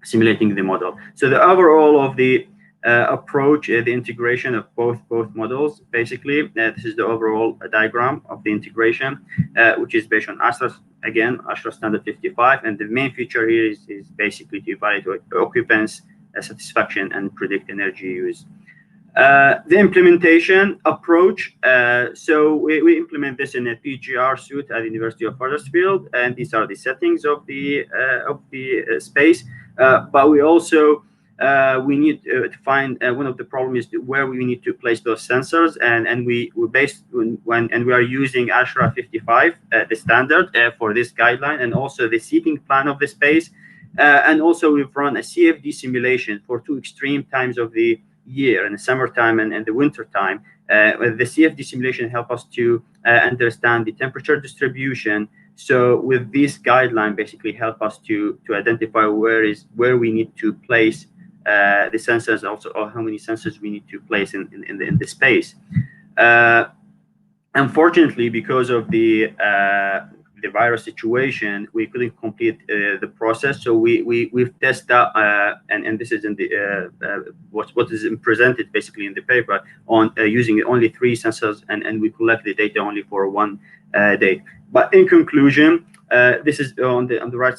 simulating the model. So the overall of the approach the integration of both models. Basically, this is the overall diagram of the integration, which is based on ASHRA, again, ASHRA standard 55. And the main feature here is basically to evaluate occupants' satisfaction and predict energy use. The implementation approach. So we implement this in a PGR suite at the University of Huddersfield, and these are the settings of the space. But we also we need to find one of the problems is where we need to place those sensors, and we based when we are using ASHRA 55, the standard for this guideline, and also the seating plan of the space, and also we've run a CFD simulation for two extreme times of the year, in the summertime and the winter time. The CFD simulation help us to understand the temperature distribution. So with this guideline, basically help us to identify where we need to place the sensors, also or how many sensors we need to place in the space. Unfortunately, because of the virus situation, we couldn't complete the process. So we've tested and this is in the what is presented basically in the paper on using only 3 sensors, and we collect the data only for 1 day. But in conclusion, this is on the right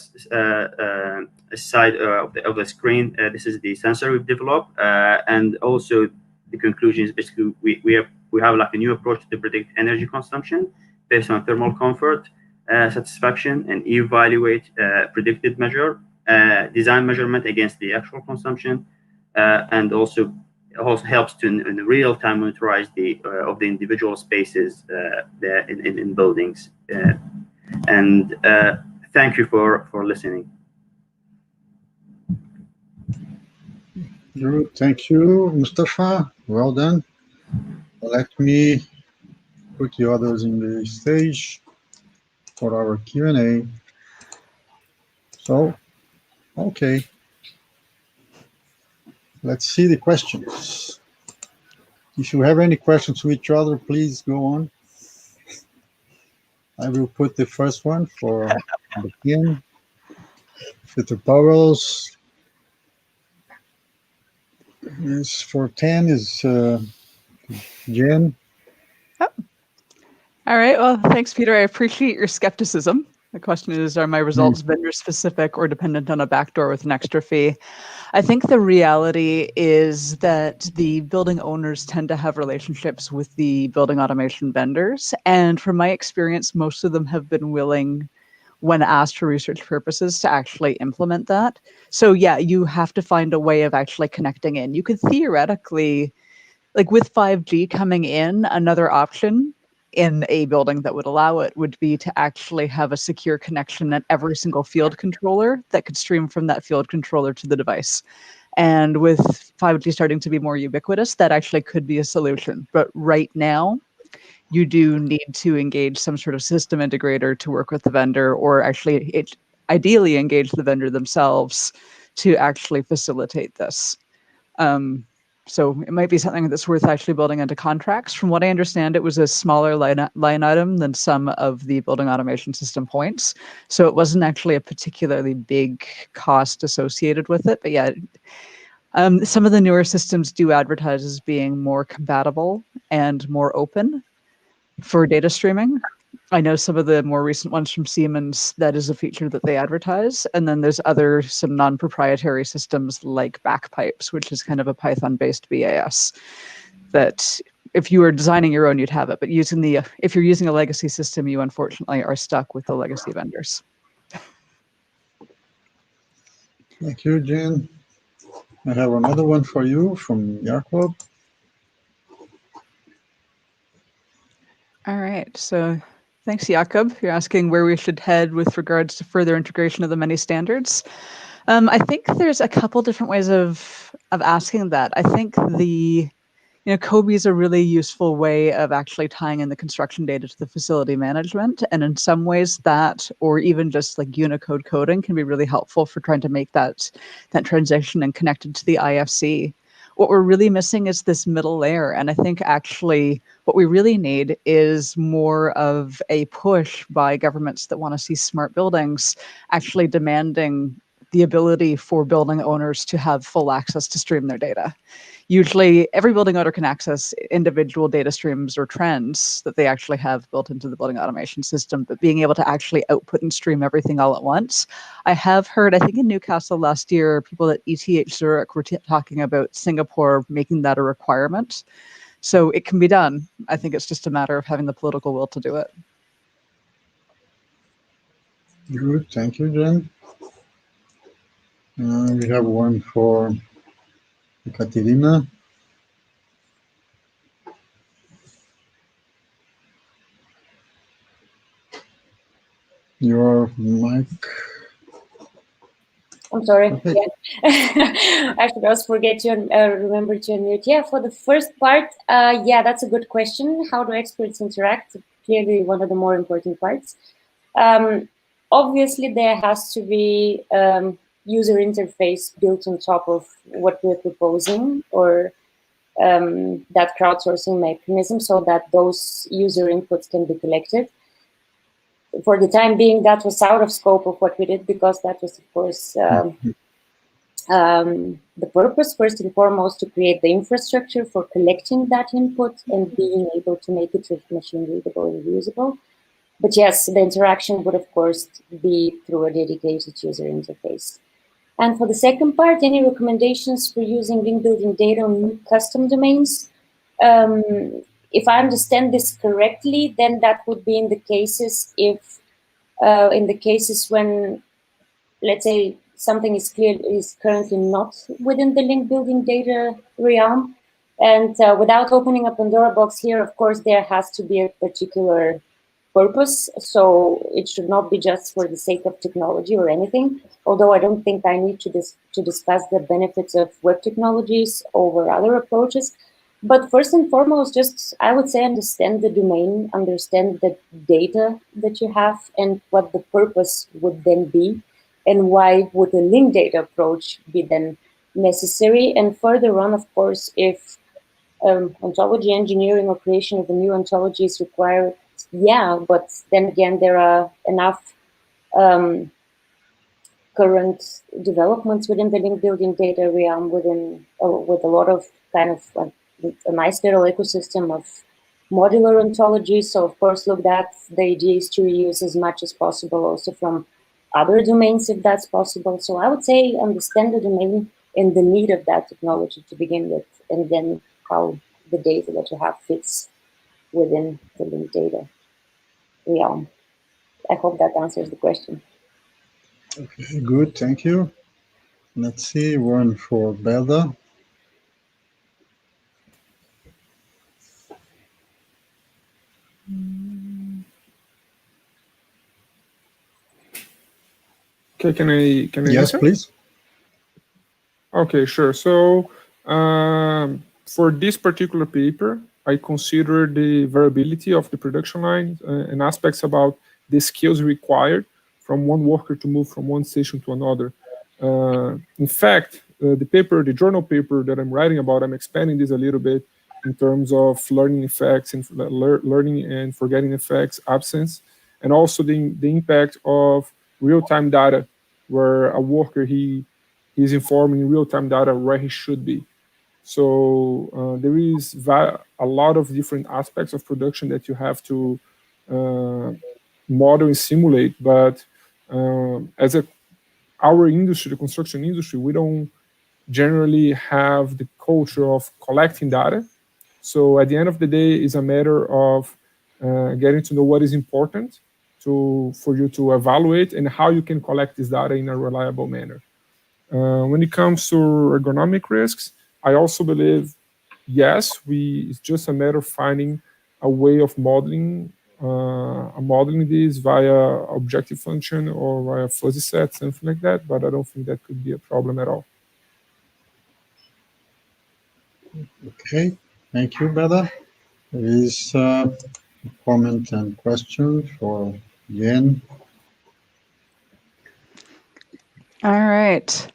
side of the screen. This is the sensor we've developed, and also the conclusion is basically we have like a new approach to predict energy consumption based on thermal comfort, satisfaction, and evaluate predicted measure design measurement against the actual consumption, and also helps to in real time monitorize the of the individual spaces in buildings. And thank you for listening. Good. Thank you, Mustafa. Well done. Let me put the others in the stage for our Q&A. So, okay. Let's see the questions. If you have any questions to each other, please go on. I will put the first one for the team. The tutorials is for 10 is Jen. Oh. All right. Well, thanks, Peter. I appreciate your skepticism. The question is, are my results vendor specific or dependent on a backdoor with an extra fee? I think the reality is that the building owners tend to have relationships with the building automation vendors. And from my experience, most of them have been willing, when asked for research purposes, to actually implement that. So yeah, you have to find a way of actually connecting in. You could theoretically, like with 5G coming in, another option in a building that would allow it would be to actually have a secure connection at every single field controller that could stream from that field controller to the device. And with 5G starting to be more ubiquitous, that actually could be a solution. But right now, you do need to engage some sort of system integrator to work with the vendor, or actually ideally engage the vendor themselves to actually facilitate this. So it might be something that's worth actually building into contracts. From what I understand, it was a smaller line item than some of the building automation system points. So it wasn't actually a particularly big cost associated with it. But yeah, some of the newer systems do advertise as being more compatible and more open for data streaming. I know some of the more recent ones from Siemens, that is a feature that they advertise. And then there's some non-proprietary systems like Backpipes, which is kind of a Python-based BAS that if you were designing your own, you'd have it. But if you're using a legacy system, you unfortunately are stuck with the legacy vendors. Thank you, Jen. I have another one for you from Jakob. All right, so thanks, Jakob. You're asking where we should head with regards to further integration of the many standards. I think there's a couple different ways of asking that. I think COBE is a really useful way of actually tying in the construction data to the facility management. And in some ways that, or even just like Unicode coding, can be really helpful for trying to make that transition and connected to the IFC. What we're really missing is this middle layer. And I think actually what we really need is more of a push by governments that want to see smart buildings actually demanding the ability for building owners to have full access to stream their data. Usually every building owner can access individual data streams or trends that they actually have built into the building automation system, but being able to actually output and stream everything all at once. I have heard, I think in Newcastle last year, people at ETH Zurich were talking about Singapore making that a requirement. So it can be done. I think it's just a matter of having the political will to do it. Good, thank you, Jen. We have one for Ekaterina. Your mic. I'm sorry. Okay. Yeah. I should also forget to remember to unmute. Yeah, for the first part, yeah, that's a good question. How do experts interact? Clearly one of the more important parts. Obviously, there has to be user interface built on top of what we're proposing, or that crowdsourcing mechanism, so that those user inputs can be collected. For the time being, that was out of scope of what we did, because that was, of course, the purpose, first and foremost, to create the infrastructure for collecting that input and being able to make it machine readable and usable. But yes, the interaction would, of course, be through a dedicated user interface. And for the second part, any recommendations for using link building data on new custom domains? If I understand this correctly, then that would be in the cases if, in the cases when, let's say, something is currently not within the link building data realm. And without opening a Pandora box here, of course, there has to be a particular purpose. So it should not be just for the sake of technology or anything. Although I don't think I need to discuss the benefits of web technologies over other approaches. But first and foremost, just, I would say, understand the domain, understand the data that you have and what the purpose would then be, and why would a link data approach be then necessary. And further on, of course, if ontology engineering or creation of a new ontology is required, yeah, but then again, there are enough current developments within the link building data realm with a lot of kind of a nice little ecosystem of modular ontologies. So of course, look, that the idea is to reuse as much as possible also from other domains if that's possible. So I would say understand the domain and the need of that technology to begin with, and then how the data that you have fits within the link data realm. I hope that answers the question. Okay, good, thank you. Let's see, one for Belda. Okay, can I Yes, answer? please. Okay, sure. So for this particular paper, I consider the variability of the production line and aspects about the skills required from one worker to move from one station to another. In fact, the journal paper that I'm writing about, I'm expanding this a little bit in terms of learning effects and learning and forgetting effects, absence, and also the impact of real-time data, where a worker, he's informing real-time data where he should be. So there is a lot of different aspects of production that you have to model and simulate. But as our industry, the construction industry, we don't generally have the culture of collecting data. So at the end of the day, it's a matter of getting to know what is important for you to evaluate and how you can collect this data in a reliable manner. When it comes to ergonomic risks, I also believe, yes, it's just a matter of finding a way of modeling this via objective function or via fuzzy set, something like that. But I don't think that could be a problem at all. Okay, thank you, Belda. There is a comment and question for Jen. All right.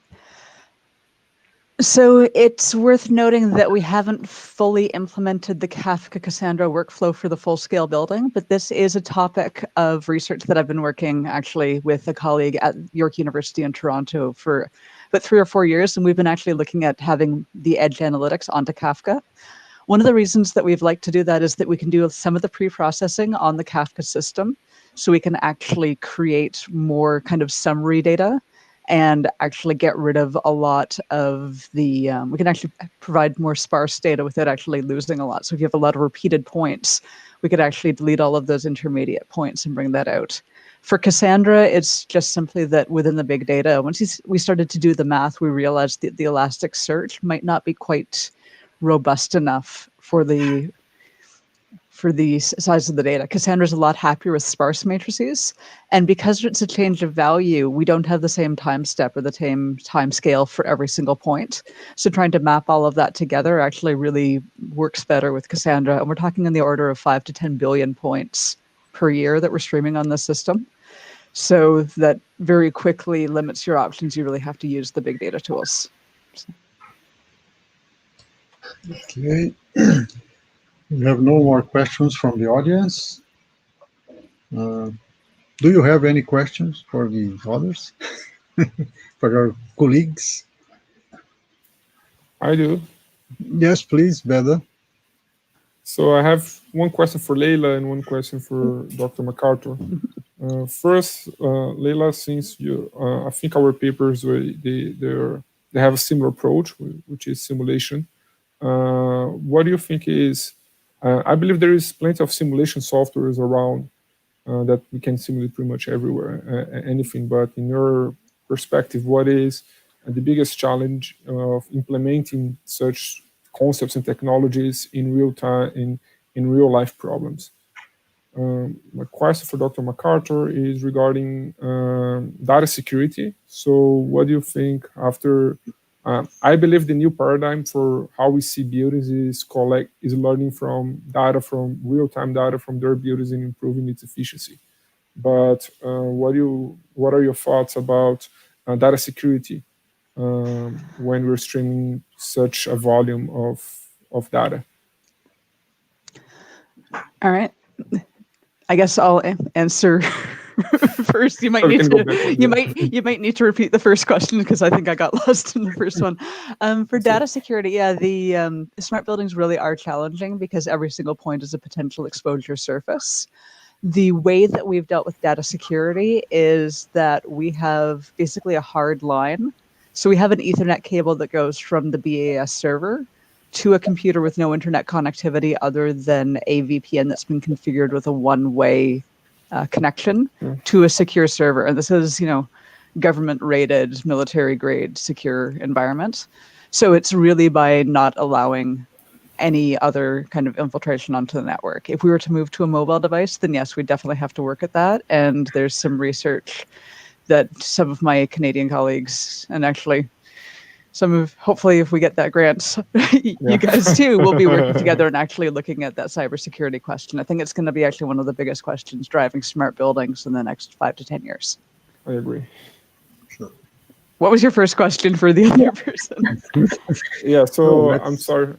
So it's worth noting that we haven't fully implemented the Kafka Cassandra workflow for the full-scale building, but this is a topic of research that I've been working actually with a colleague at York University in Toronto for about 3 or 4 years, and we've been actually looking at having the edge analytics onto Kafka. One of the reasons that we've liked to do that is that we can do some of the pre-processing on the Kafka system, so we can actually create more kind of summary data and actually get rid of a lot of the, we can actually provide more sparse data without actually losing a lot. So if you have a lot of repeated points, we could actually delete all of those intermediate points and bring that out. For Cassandra, it's just simply that within the big data, once we started to do the math, we realized that the Elasticsearch might not be quite robust enough for the size of the data. Cassandra's a lot happier with sparse matrices, and because it's a change of value, we don't have the same time step or the same time scale for every single point. So trying to map all of that together actually really works better with Cassandra, and we're talking in the order of 5 to 10 billion points per year that we're streaming on this system. So that very quickly limits your options. You really have to use the big data tools. Okay. We have no more questions from the audience. Do you have any questions for the others? For our colleagues? I do. Yes, please, Beda. So I have one question for Leila and one question for Dr. MacArthur. First, Leila, since you, I think our papers they have a similar approach, which is simulation. What do you think is? I believe there is plenty of simulation softwares around that we can simulate pretty much everywhere, anything. But in your perspective, what is the biggest challenge of implementing such concepts and technologies in real time, in real life problems? My question for Dr. MacArthur is regarding data security. So what do you think after, I believe the new paradigm for how we see buildings is learning from data, from real-time data from their buildings and improving its efficiency. But what are your thoughts about data security when we're streaming such a volume of data? All right. I guess I'll answer first. You might need to repeat the first question because I think I got lost in the first one. For data security, yeah, the smart buildings really are challenging because every single point is a potential exposure surface. The way that we've dealt with data security is that we have basically a hard line. So we have an Ethernet cable that goes from the BAS server to a computer with no internet connectivity other than a VPN that's been configured with a one-way connection to a secure server. And this is, government-rated, military-grade secure environment. So it's really by not allowing any other kind of infiltration onto the network. If we were to move to a mobile device, then yes, we definitely have to work at that. And there's some research that some of my Canadian colleagues, and actually hopefully if we get that grant, you guys too will be working together and actually looking at that cybersecurity question. I think it's going to be actually one of the biggest questions driving smart buildings in the next 5 to 10 years. I agree. Sure. What was your first question for the other person? Yeah, so I'm sorry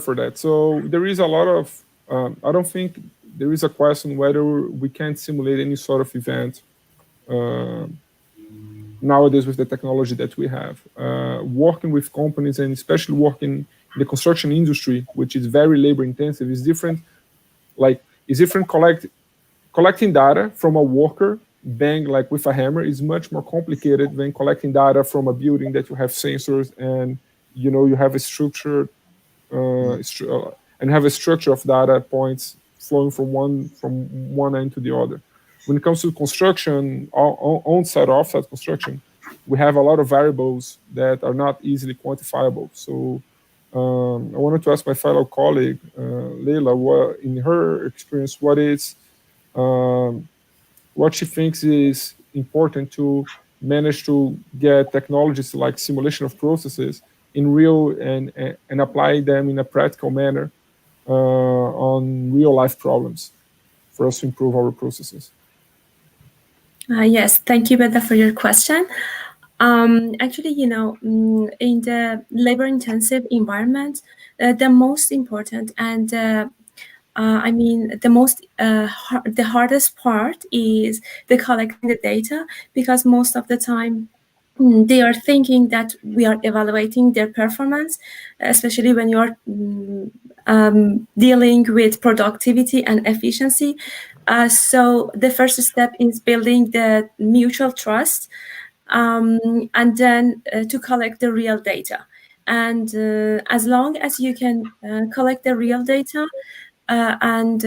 for that. So there is a lot of, I don't think there is a question whether we can simulate any sort of event nowadays with the technology that we have. Working with companies and especially working in the construction industry, which is very labor intensive, is different. Collecting data from a worker bang like with a hammer is much more complicated than collecting data from a building that you have sensors and you have a structure and have a structure of data points flowing from one end to the other. When it comes to construction, on-site, off-site construction, we have a lot of variables that are not easily quantifiable. So I wanted to ask my fellow colleague, Leila, what, in her experience, what she thinks is important to manage to get technologies like simulation of processes in real and apply them in a practical manner on real-life problems for us to improve our processes. Yes, thank you, Beda, for your question. Actually, in the labor-intensive environment, the most important and the hardest part is the collecting the data, because most of the time they are thinking that we are evaluating their performance, especially when you are dealing with productivity and efficiency. So the first step is building the mutual trust, and then to collect the real data. And as long as you can collect the real data and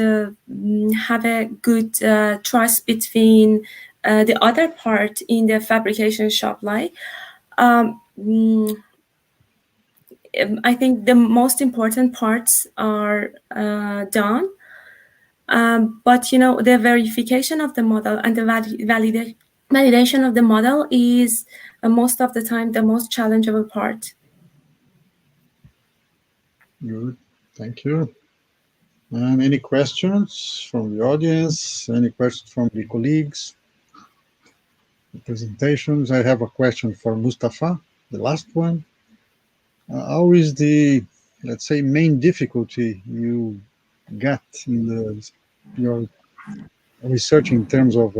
have a good trust between the other part in the fabrication shop line, I think the most important parts are done. But the verification of the model and the validation of the model is most of the time the most challengeable part. Good, thank you. And any questions from the audience? Any questions from the colleagues? The presentations. I have a question for Mustafa, the last one. How is the, let's say, main difficulty you got in your research in terms of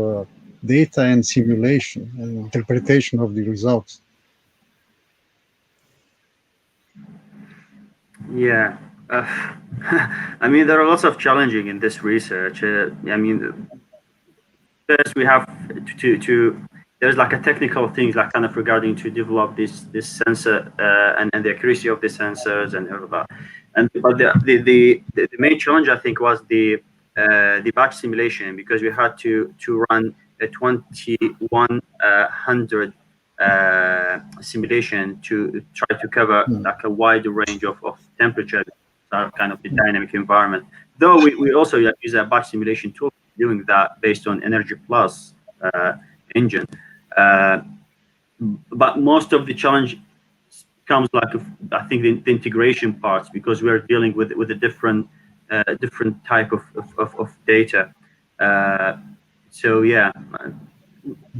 data and simulation and interpretation of the results? Yeah. I mean, there are lots of challenging in this research. I mean, first we have to there's like a technical things like kind of regarding to develop this sensor and the accuracy of the sensors and all that. But the main challenge, I think, was the batch simulation, because we had to run a 2100 simulation to try to cover like a wide range of temperature, kind of the dynamic environment. Though we also use a batch simulation tool doing that based on Energy Plus engine. But most of the challenge comes like, I think, the integration parts, because we're dealing with a different type of data. So yeah,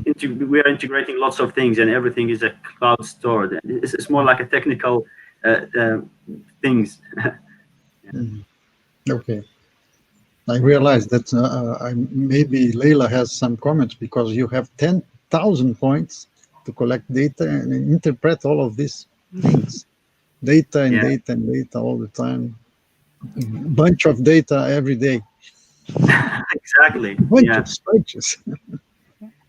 we are integrating lots of things, and everything is a cloud stored. It's more like a technical things. Okay. I realize that maybe Leila has some comments, because you have 10,000 points to collect data and interpret all of these things. Data and data and data all the time. Bunch of data every day. Exactly. Bunch of spreadsheets.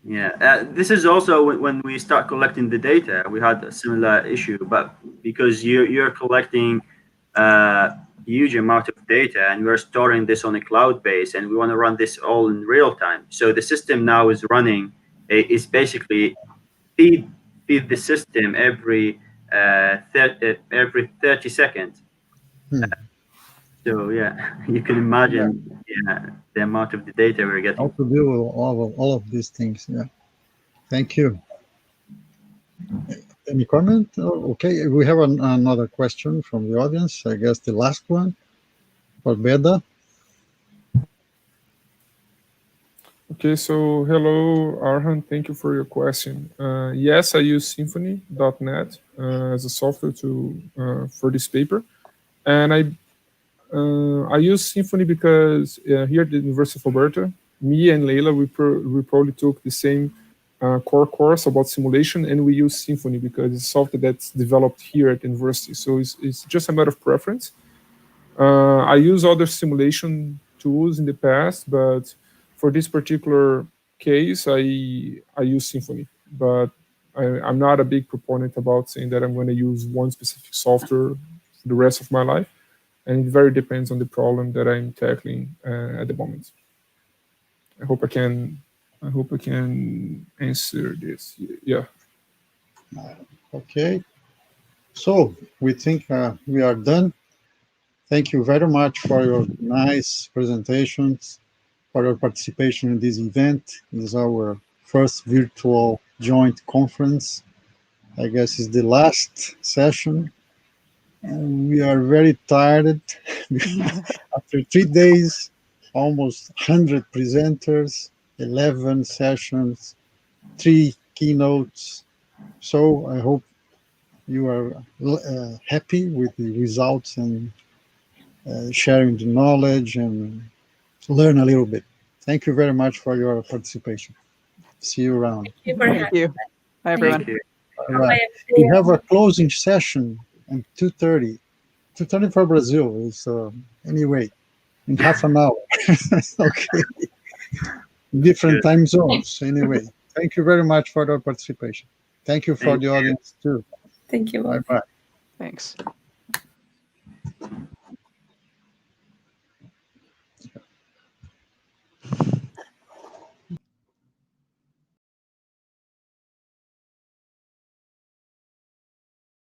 Yeah, this is also when we start collecting the data, we had a similar issue, but because you're collecting huge amount of data and we're storing this on a cloud base, and we want to run this all in real time. So the system now is running, is basically feed the system every 30 seconds. So yeah, you can imagine the amount of the data we're getting. How to deal with all of these things. Yeah. Thank you. Any comment? Oh, okay, we have another question from the audience. I guess the last one for Beda. Okay, so hello, Arhan. Thank you for your question. Yes, I use Symfony.net as a software for this paper, and I use Symfony because here at the University of Alberta, me and Leila, we probably took the same core course about simulation, and we use Symfony because it's software that's developed here at the university. So it's just a matter of preference. I use other simulation tools in the past, but for this particular case, I use Symfony. But I'm not a big proponent about saying that I'm going to use one specific software for the rest of my life. And it very depends on the problem that I'm tackling at the moment. I hope I can answer this. Yeah. Okay. So we think we are done. Thank you very much for your nice presentations, for your participation in this event. This is our first virtual joint conference. I guess it's the last session. And we are very tired. After 3 days, almost 100 presenters, 11 sessions, 3 keynotes, So I hope you are happy with the results and sharing the knowledge and learn a little bit. Thank you very much for your participation. See you around. Thank you. Bye, everyone. Thank you. All right. We have a closing session at 2:30. 2:30 for Brazil is anyway in half an hour. Okay. Different time zones anyway. Thank you very much for your participation. Thank you for the audience too. Thank you. Bye bye. Thanks.